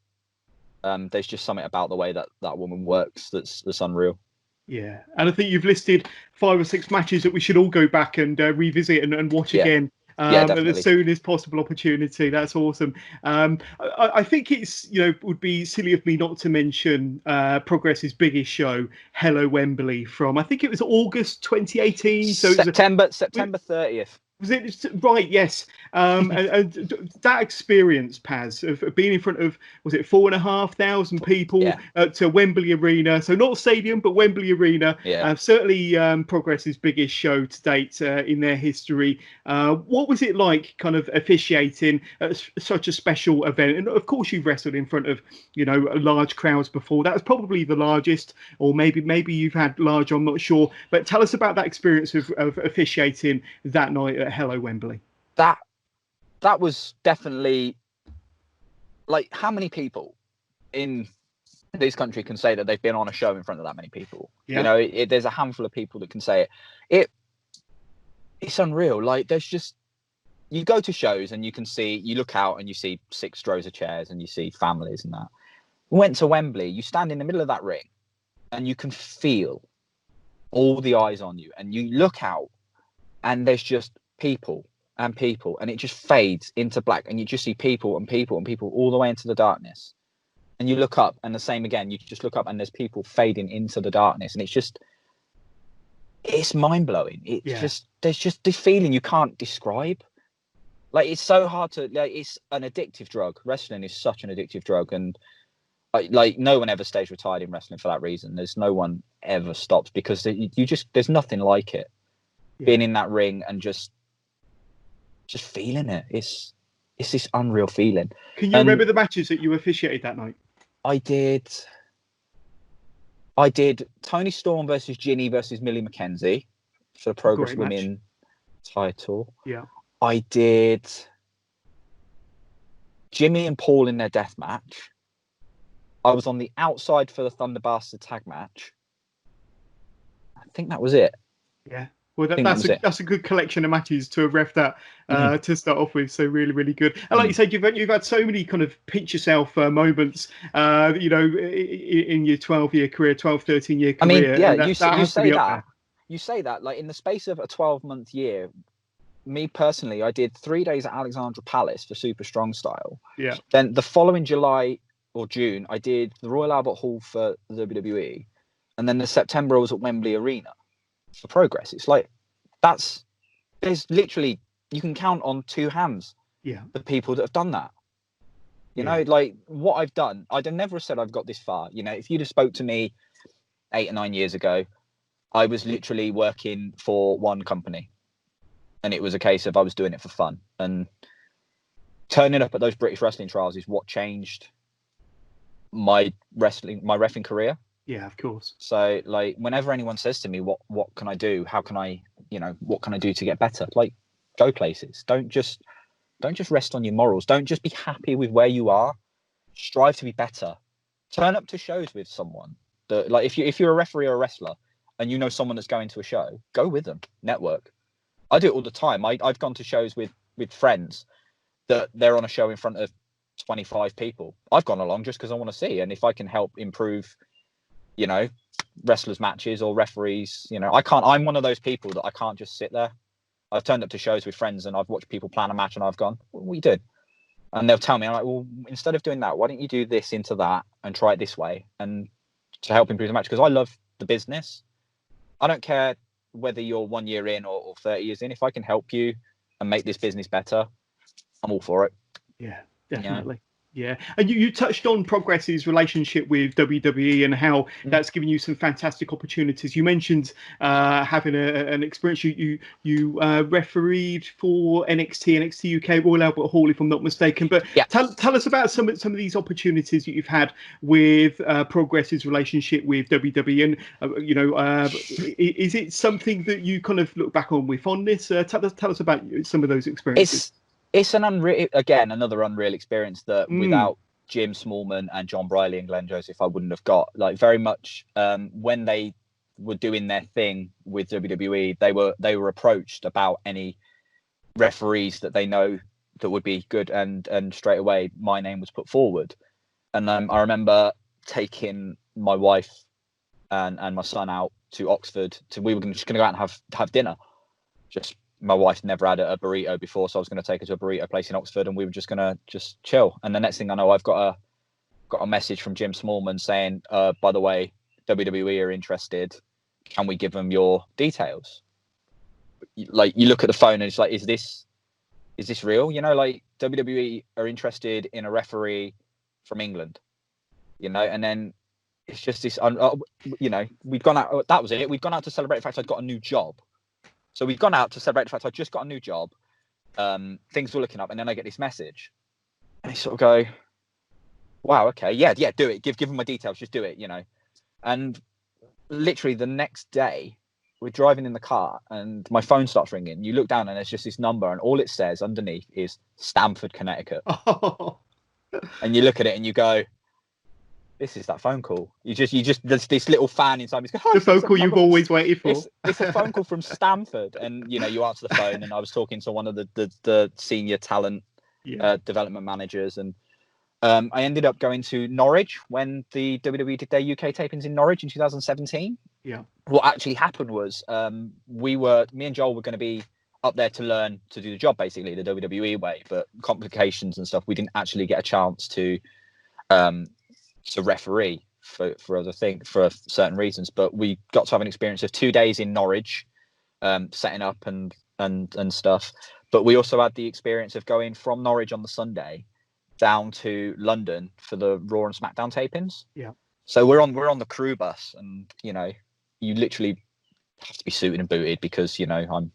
There's just something about the way that woman works that's unreal. Yeah, and I think you've listed 5 or 6 matches that we should all go back and revisit and watch again. At the soonest possible opportunity. That's awesome. I think it's, would be silly of me not to mention Progress's biggest show, Hello Wembley, from, I think it was August 2018. So September 30th. Was it right? Yes. And that experience, Paz, of being in front of, was it 4,500 people at Wembley Arena? So not stadium, but Wembley Arena. Yeah. Certainly Progress's biggest show to date in their history. What was it like, kind of officiating at such a special event? And of course, you've wrestled in front of, large crowds before. That was probably the largest, or maybe you've had large. I'm not sure. But tell us about that experience of officiating that night at Hello Wembley. That was definitely, like, how many people in this country can say that they've been on a show in front of that many people? Yeah. There's a handful of people that can say it. It's unreal. Like, there's just you go to shows and you look out and you see 6 rows of chairs and you see families and that. We went to Wembley. You stand in the middle of that ring and you can feel all the eyes on you, and you look out and there's just people and people, and it just fades into black, and you just see people and people and people all the way into the darkness. And you look up, and the same again. You just look up, and there's people fading into the darkness, and it's mind blowing. There's just this feeling you can't describe. Like, it's so hard to, like, it's an addictive drug. Wrestling is such an addictive drug, and like no one ever stays retired in wrestling for that reason. There's no one ever stops, because there's nothing like it. Yeah. Being in that ring and just feeling it. It's this unreal feeling. Can you remember the matches that you officiated that night? I did Toni Storm versus Ginny versus Millie McKenzie for the Progress Women title. Yeah. I did Jimmy and Paul in their death match. I was on the outside for the Thunder Bastard tag match. I think that was it. Yeah. Well, that's a good collection of matches to have ref that to start off with. So really, really good. And like you said, you've had so many kind of pinch yourself moments, in your 13-year career. I mean, yeah, you say that like in the space of a 12-month year. Me personally, I did 3 days at Alexandra Palace for Super Strong Style. Yeah. Then the following July or June, I did the Royal Albert Hall for the WWE, and then the September I was at Wembley Arena for Progress. It's like there's literally, you can count on 2 hands the people that have done that. You know, like what I've done, I'd have never said I've got this far. You know, if you'd have spoke to me 8 or 9 years ago, I was literally working for one company, and it was a case of I was doing it for fun. And turning up at those British wrestling trials is what changed my reffing career. Yeah, of course. So like whenever anyone says to me, what can I do? How can I, what can I do to get better? Like, go places. Don't just rest on your morals. Don't just be happy with where you are. Strive to be better. Turn up to shows with someone that, like, if you're a referee or a wrestler and you know someone that's going to a show, go with them. Network. I do it all the time. I've gone to shows with friends that they're on a show in front of 25 people. I've gone along just because I want to see, and if I can help improve, wrestlers' matches or referees, I'm one of those people that I can't just sit there. I've turned up to shows with friends and I've watched people plan a match and I've gone, what are you doing? And they'll tell me, I'm like, well, instead of doing that, why don't you do this into that and try it this way, and to help improve the match? Because I love the business. I don't care whether you're 1 year in or 30 years in. If I can help you and make this business better, I'm all for it. Yeah, definitely. Yeah, and you touched on Progress's relationship with WWE and how that's given you some fantastic opportunities. You mentioned having an experience. You refereed for NXT UK Royal Albert Hall, if I'm not mistaken. But tell us about some of these opportunities that you've had with Progress's relationship with WWE, and is it something that you kind of look back on with fondness? Tell us about some of those experiences. It's another unreal experience that without Jim Smallman and John Briley and Glenn Joseph, I wouldn't have got. Like, very much when they were doing their thing with WWE, they were approached about any referees that they know that would be good, and straight away my name was put forward. And I remember taking my wife and my son out to Oxford. We were just going to go out and have dinner. My wife never had a burrito before, so I was going to take her to a burrito place in Oxford, and we were just going to chill. And the next thing I know, I've got a message from Jim Smallman saying, by the way, WWE are interested. Can we give them your details? Like, you look at the phone and it's like, is this real? Like, WWE are interested in a referee from England, and then it's just this, we'd gone out. That was it. We'd gone out to celebrate the fact I'd got a new job. So we've gone out to celebrate the fact I just got a new job. Things were looking up, and then I get this message, and I sort of go, "Wow, okay, yeah, do it. Give them my details. Just do it, And literally the next day, we're driving in the car, and my phone starts ringing. You look down, and there's just this number, and all it says underneath is Stamford, Connecticut. Oh. And you look at it, and you go, this is that phone call. You just there's this little fan inside me. The phone call you've always waited for. It's a phone call from Stanford, and you answer the phone, and I was talking to one of the senior talent development managers, and I ended up going to Norwich when the WWE did their UK tapings in Norwich in 2017. Yeah. What actually happened was me and Joel were going to be up there to learn to do the job, basically the WWE way, but complications and stuff, we didn't actually get a chance to referee for certain reasons. But we got to have an experience of 2 days in Norwich, setting up and stuff. But we also had the experience of going from Norwich on the Sunday down to London for the Raw and SmackDown tapings. Yeah. So we're on the crew bus, and you literally have to be suited and booted because I'm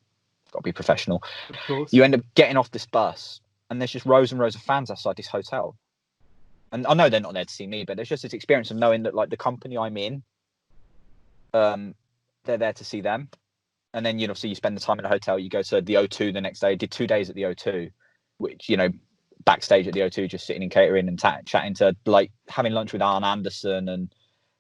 got to be professional. Of course. You end up getting off this bus, and there's just rows and rows of fans outside this hotel. And I know they're not there to see me, but there's just this experience of knowing that, like, the company I'm in, they're there to see them. And then, so you spend the time in a hotel, you go to the O2 the next day. I did 2 days at the O2, which, backstage at the O2, just sitting in catering and chatting to, like, having lunch with Arn Anderson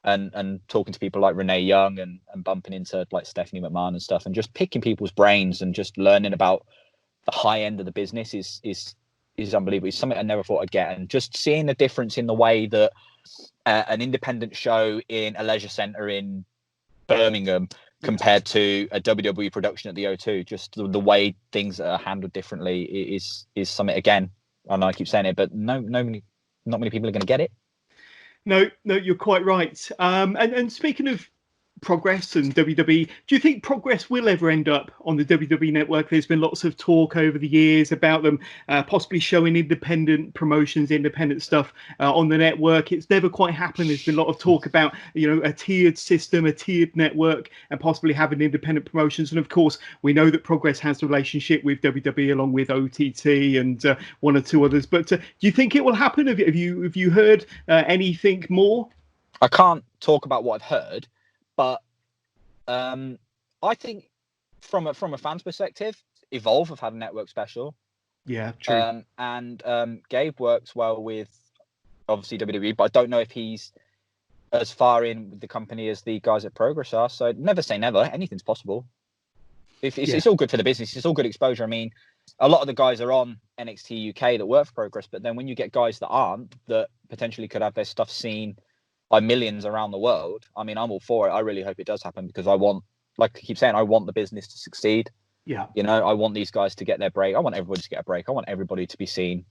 and talking to people like Renee Young and bumping into, like, Stephanie McMahon and stuff, and just picking people's brains and just learning about the high end of the business is unbelievable. It's something I never thought I'd get. And just seeing the difference in the way that an independent show in a leisure centre in Birmingham compared to a WWE production at the O2, just the way things are handled differently is something, again, I know I keep saying it, but not many people are going to get it. No, you're quite right. And speaking of Progress and WWE, do you think Progress will ever end up on the WWE network? There's been lots of talk over the years about them possibly showing independent promotions, independent stuff on the network. It's never quite happened. There's been a lot of talk about, a tiered system, a tiered network, and possibly having independent promotions. And of course, we know that Progress has a relationship with WWE along with OTT and one or two others. But do you think it will happen? Have you heard anything more? I can't talk about what I've heard. But I think from a fan's perspective, Evolve have had a network special. Yeah, true. And Gabe works well with, obviously, WWE, but I don't know if he's as far in with the company as the guys at Progress are. So never say never. Anything's possible. It's all good for the business. It's all good exposure. I mean, a lot of the guys are on NXT UK that work for Progress, but then when you get guys that aren't, that potentially could have their stuff seen by millions around the world, I mean, I'm all for it. I really hope it does happen because I want, like I keep saying, I want the business to succeed. Yeah. I want these guys to get their break. I want everybody to get a break. I want everybody to be seen.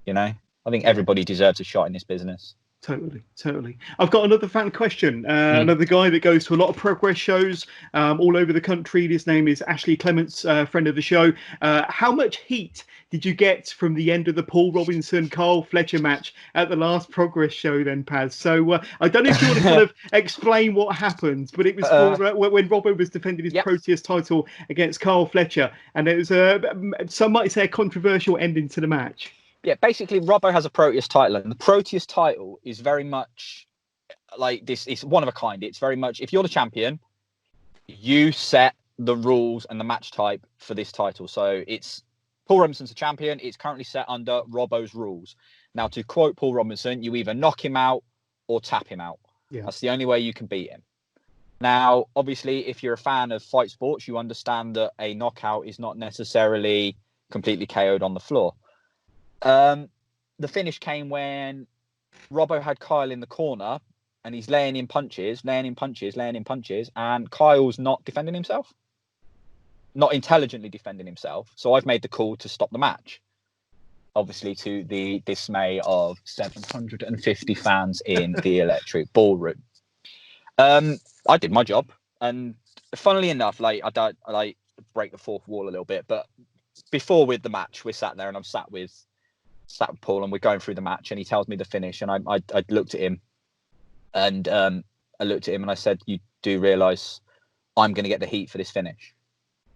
I think everybody deserves a shot in this business. Totally. I've got another fan question. Another guy that goes to a lot of Progress shows all over the country. His name is Ashley Clements, friend of the show. How much heat did you get from the end of the Paul Robinson-Carl Fletcher match at the last Progress show then, Paz? So I don't know if you want to kind of explain what happened, but it was when Robbo was defending his Proteus title against Carl Fletcher, and it was, some might say, a controversial ending to the match. Yeah, basically, Robbo has a Proteus title, and the Proteus title is very much like this. It's one of a kind. It's very much, if you're the champion, you set the rules and the match type for this title. So it's Paul Robinson's a champion. It's currently set under Robbo's rules. Now, to quote Paul Robinson, you either knock him out or tap him out. Yeah. That's the only way you can beat him. Now, obviously, if you're a fan of fight sports, you understand that a knockout is not necessarily completely KO'd on the floor. The finish came when Robbo had Kyle in the corner and he's laying in punches, and Kyle's not defending himself, not intelligently defending himself. So I've made the call to stop the match, obviously to the dismay of 750 fans in the Electric Ballroom. I did my job, and funnily enough, I break the fourth wall a little bit, but before with the match, we're sat there and I'm sat with Paul and we're going through the match, and he tells me the finish, and I looked at him and I said, you do realise I'm going to get the heat for this finish?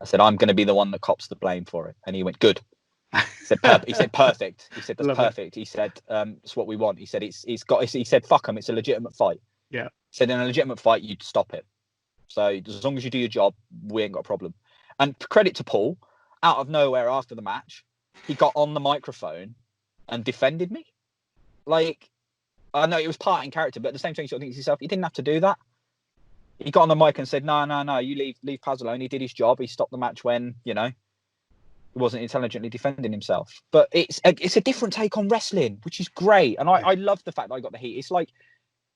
I said, I'm going to be the one that cops the blame for it. And he went, good. He said, perfect. He said, that's perfect. He said, it's what we want. He said, he said, fuck him. It's a legitimate fight. Yeah. He said, in a legitimate fight, you'd stop it. So as long as you do your job, we ain't got a problem. And credit to Paul, out of nowhere after the match, he got on the microphone and defended me. I know it was part in character, but at the same time, you sort of think to yourself, he didn't have to do that. He got on the mic and said, no, you leave Paz alone. He did his job. He stopped the match when, he wasn't intelligently defending himself. But it's a different take on wrestling, which is great. And I love the fact that I got the heat. It's like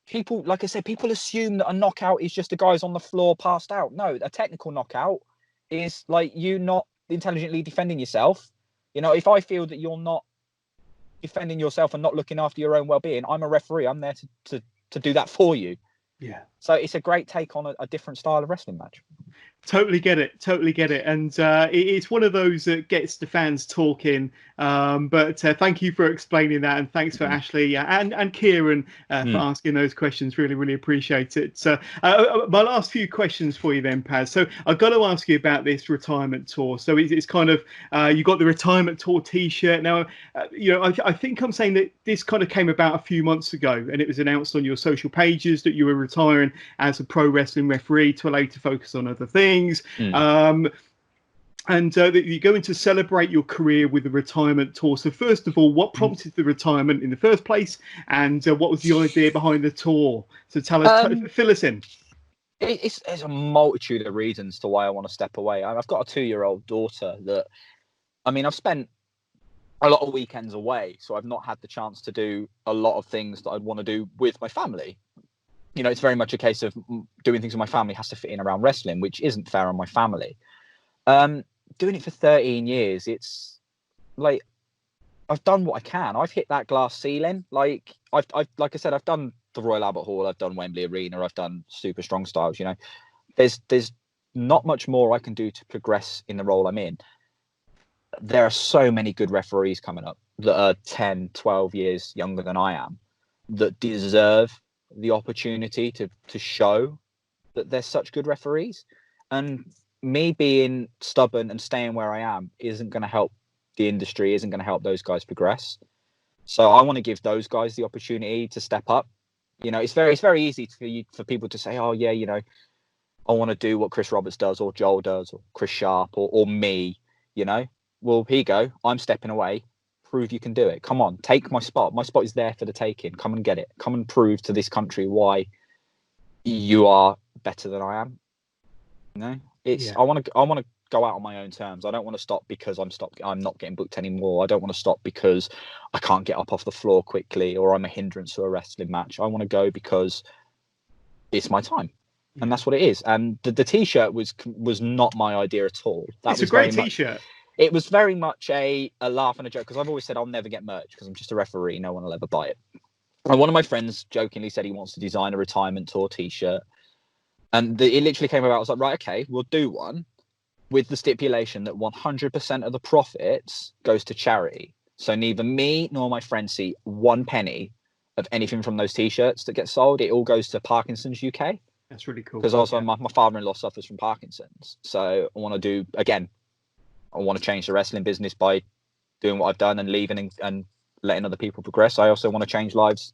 people, like I said, people assume that a knockout is just the guys on the floor passed out. No, a technical knockout is like you not intelligently defending yourself. If I feel that you're not defending yourself and not looking after your own well-being, I'm a referee. I'm there to do that for you. Yeah. So it's a great take on a different style of wrestling match. Totally get it. And it's one of those that gets the fans talking. But thank you for explaining that, and thanks for Ashley and Kieran for asking those questions. Really, really appreciate it. My last few questions for you then, Paz. So I've got to ask you about this retirement tour. So it's kind of you got the retirement tour T-shirt. Now, I think I'm saying that this kind of came about a few months ago, and it was announced on your social pages that you were retiring as a pro wrestling referee to allow you to focus on other things. And that you're going to celebrate your career with the retirement tour. So first of all, what prompted the retirement in the first place, and what was the idea behind the tour? So tell us, fill us in. There's a multitude of reasons to why I want to step away. I've got a 2-year-old daughter that, I've spent a lot of weekends away, so I've not had the chance to do a lot of things that I'd want to do with my family. It's very much a case of doing things with my family has to fit in around wrestling, which isn't fair on my family. Doing it for 13 years, it's like I've done what I can. I've hit that glass ceiling. Like I said, I've done the Royal Albert Hall, I've done Wembley Arena, I've done Super Strong Styles. There's not much more I can do to progress in the role I'm in. There are so many good referees coming up that are 10, 12 years younger than I am that deserve the opportunity to show that they're such good referees. And me being stubborn and staying where I am isn't going to help the industry, isn't going to help those guys progress. So I want to give those guys the opportunity to step up. It's very easy for people to say, oh yeah, I want to do what Chris Roberts does, or Joel does, or Chris Sharp, or me. Well, here you go, I'm stepping away. Prove you can do it. Come on, take my spot. My spot is there for the taking. Come and get it. Come and prove to this country why you are better than I am. I want to go out on my own terms. I don't want to stop because I'm not getting booked anymore. I don't want to stop because I can't get up off the floor quickly, or I'm a hindrance to a wrestling match. I want to go because it's my time. And that's what it is. And the T-shirt was not my idea at all. It's a great T-shirt. It was very much a laugh and a joke, because I've always said I'll never get merch because I'm just a referee. No one will ever buy it. And one of my friends jokingly said he wants to design a retirement tour T-shirt. And it literally came about. I was like, right, okay, we'll do one with the stipulation that 100% of the profits goes to charity. So neither me nor my friend see 1 penny of anything from those T-shirts that get sold. It all goes to Parkinson's UK. That's really cool. Because also my father-in-law suffers from Parkinson's. So I want to do, again, I want to change the wrestling business by doing what I've done and leaving and letting other people progress. I also want to change lives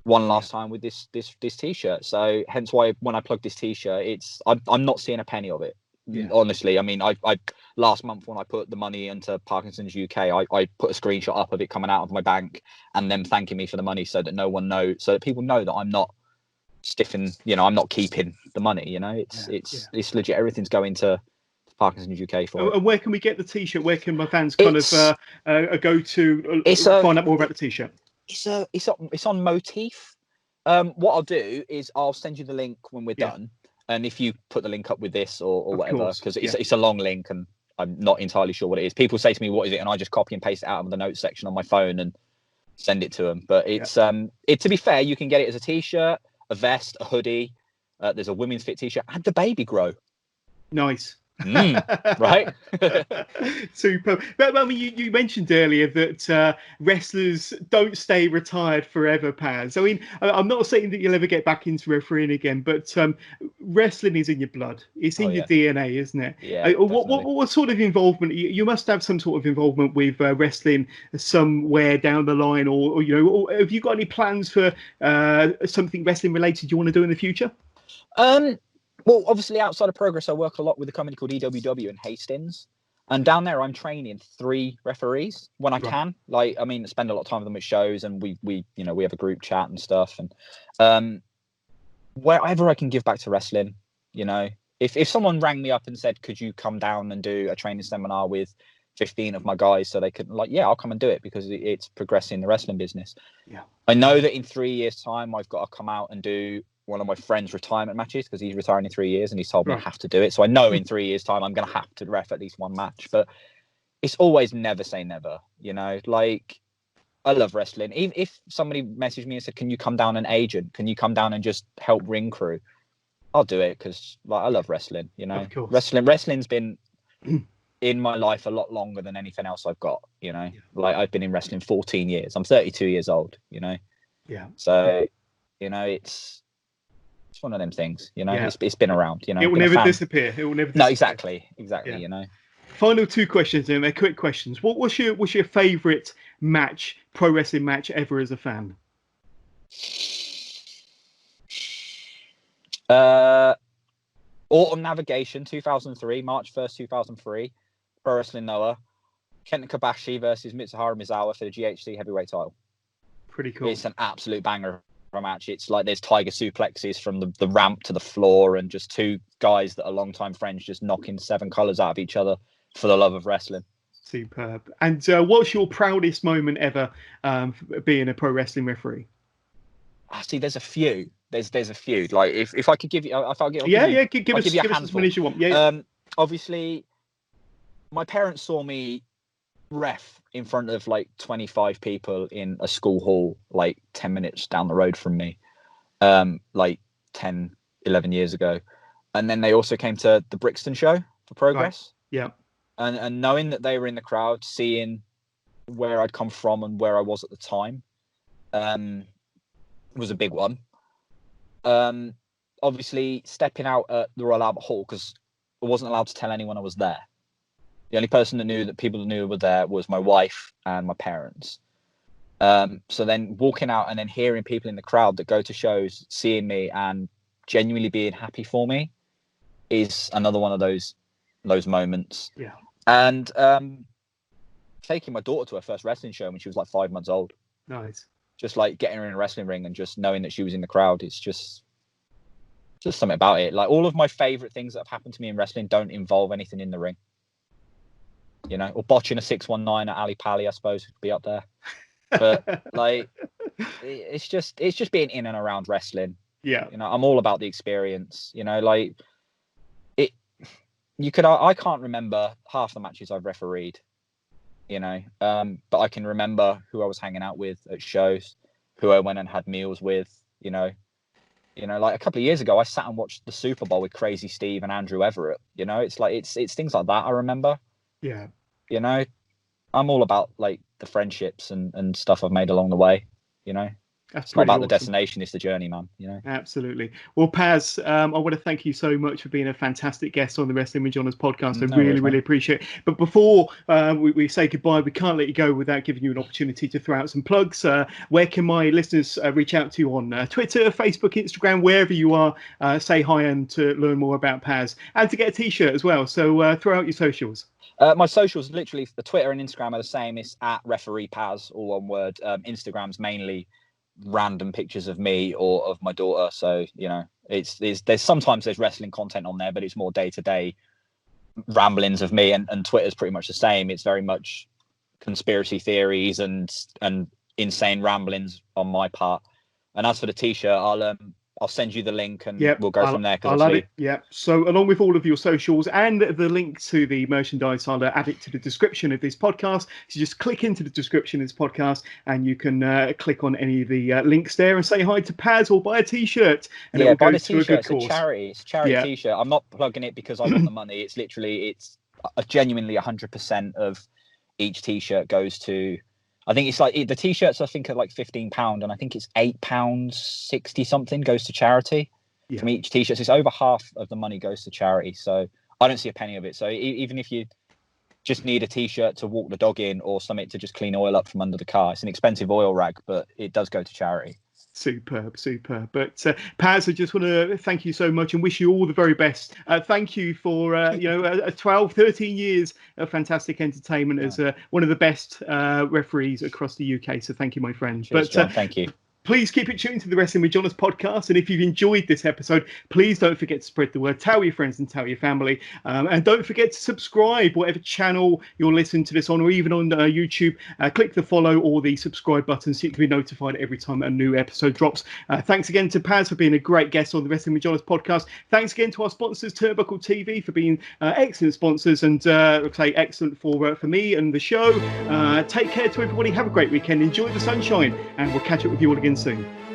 one last time with this T-shirt. So hence why when I plug this T-shirt, I'm not seeing a penny of it. Yeah. Honestly, I last month when I put the money into Parkinson's UK, I put a screenshot up of it coming out of my bank and them thanking me for the money, so that no one knows, so that people know that I'm not stiffing, I'm not keeping the money. It's legit. Everything's going to Parkinson's UK for it. And where can we get the T-shirt? Where can my fans go to find out more about the T-shirt? It's on Motif. What I'll do is I'll send you the link when we're done, and if you put the link up with this or whatever, because it's a long link and I'm not entirely sure what it is. People say to me, "What is it?" and I just copy and paste it out of the notes section on my phone and send it to them. But it's to be fair, you can get it as a T-shirt, a vest, a hoodie. There's a women's fit T-shirt and the baby grow. Nice. Right. Super. But you mentioned earlier that wrestlers don't stay retired forever, Paz. I'm not saying that you'll ever get back into refereeing again, but wrestling is in your blood. It's in your DNA, isn't it? Yeah. What sort of involvement? You must have some sort of involvement with wrestling somewhere down the line, or have you got any plans for something wrestling related you want to do in the future? Well, obviously, outside of Progress, I work a lot with a company called EWW in Hastings. And down there, I'm training 3 referees when I Right. can. Like, I mean, spend a lot of time with them at shows, and we have a group chat and stuff. And wherever I can give back to wrestling, if someone rang me up and said, could you come down and do a training seminar with 15 of my guys so they could, I'll come and do it, because it's progressing the wrestling business. Yeah. I know that in 3 years' time, I've got to come out and do one of my friend's retirement matches, because he's retiring in 3 years and he's told me I have to do it. So I know in 3 years' time, I'm going to have to ref at least one match. But it's always never say never, I love wrestling. Even if somebody messaged me and said, can you come down an agent? Can you come down and just help ring crew? I'll do it, because I love wrestling, Of course. Wrestling's been in my life a lot longer than anything else I've got, I've been in wrestling 14 years. I'm 32 years old, Yeah. So, it's one of them things, it's been around, It will never disappear. It will never disappear. No, exactly, yeah. Final 2 questions, and they're quick questions. What's your favourite pro wrestling match ever as a fan? Autumn Navigation 2003, March 1st, 2003, Pro Wrestling Noah, Kenta Kobashi versus Mitsuharu Misawa for the GHC heavyweight title. Pretty cool. It's an absolute banger of a match. It's like there's tiger suplexes from the ramp to the floor, and just 2 guys that are longtime friends just knocking 7 colours out of each other for the love of wrestling. Superb. And what's your proudest moment ever being a pro wrestling referee? See, there's a few. There's a few. Like if I could give you, give us as many as you want. Yeah. Obviously, my parents saw me ref in front of 25 people in a school hall, 10 minutes down the road from me, 10, 11 years ago, and then they also came to the Brixton show for Progress. Right. Yeah. And knowing that they were in the crowd, seeing where I'd come from and where I was at the time, was a big one. Obviously, stepping out at the Royal Albert Hall, because I wasn't allowed to tell anyone I was there. The only person people that knew were there was my wife and my parents. So then walking out and then hearing people in the crowd that go to shows, seeing me and genuinely being happy for me is another one of those moments. Yeah. And taking my daughter to her first wrestling show when she was 5 months old. Nice. Just getting her in a wrestling ring and just knowing that she was in the crowd. It's just something about it. All of my favorite things that have happened to me in wrestling don't involve anything in the ring. Or botching a 619 at Ali Pali, I suppose, would be up there. But it's just being in and around wrestling. Yeah. I'm all about the experience. I can't remember half the matches I've refereed. But I can remember who I was hanging out with at shows, who I went and had meals with. A couple of years ago, I sat and watched the Super Bowl with Crazy Steve and Andrew Everett. It's things like that I remember. Yeah. I'm all about the friendships and stuff I've made along the way. That's it's not about awesome. The destination, it's the journey, man. Absolutely. Well, Paz, I want to thank you so much for being a fantastic guest on the Wrestling with Johners podcast. I really appreciate it. But before we say goodbye, we can't let you go without giving you an opportunity to throw out some plugs. Where can my listeners reach out to you on Twitter, Facebook, Instagram, wherever you are? Say hi and to learn more about Paz and to get a t-shirt as well. So throw out your socials. My socials, literally, the Twitter and Instagram are the same. It's at referee Paz, all one word. Instagram's mainly random pictures of me or of my daughter. So, there's sometimes there's wrestling content on there, but it's more day-to-day ramblings of me. And Twitter's pretty much the same. It's very much conspiracy theories and insane ramblings on my part. And as for the t-shirt, I'll send you the link and we'll go from there. I love it. Yeah. So along with all of your socials and the link to the merchandise, I'll add it to the description of this podcast. So just click into the description of this podcast and you can click on any of the links there and say hi to Paz or buy a t-shirt. And it will go to a good cause. It's a charity t-shirt. I'm not plugging it because I want the money. It's literally, genuinely 100% of each t-shirt goes to, I think it's the t-shirts I think are £15 and I think it's £8.60 something goes to charity from each t-shirt. So it's over half of the money goes to charity. So I don't see a penny of it. So even if you just need a t-shirt to walk the dog in or something to just clean oil up from under the car, it's an expensive oil rag, but it does go to charity. Superb. But Paz, I just want to thank you so much and wish you all the very best. Thank you for 12, 13 years of fantastic entertainment as one of the best referees across the UK. So thank you, my friend. Cheers, John. Thank you. Please keep it tuned to the Wrestling with Johners podcast. And if you've enjoyed this episode, please don't forget to spread the word. Tell your friends and tell your family. And don't forget to subscribe, whatever channel you're listening to this on, or even on YouTube. Click the follow or the subscribe button so you can be notified every time a new episode drops. Thanks again to Paz for being a great guest on the Wrestling with Johners podcast. Thanks again to our sponsors, Turnbuckle TV, for being excellent sponsors and excellent for me and the show. Take care to everybody. Have a great weekend. Enjoy the sunshine. And we'll catch up with you all again soon.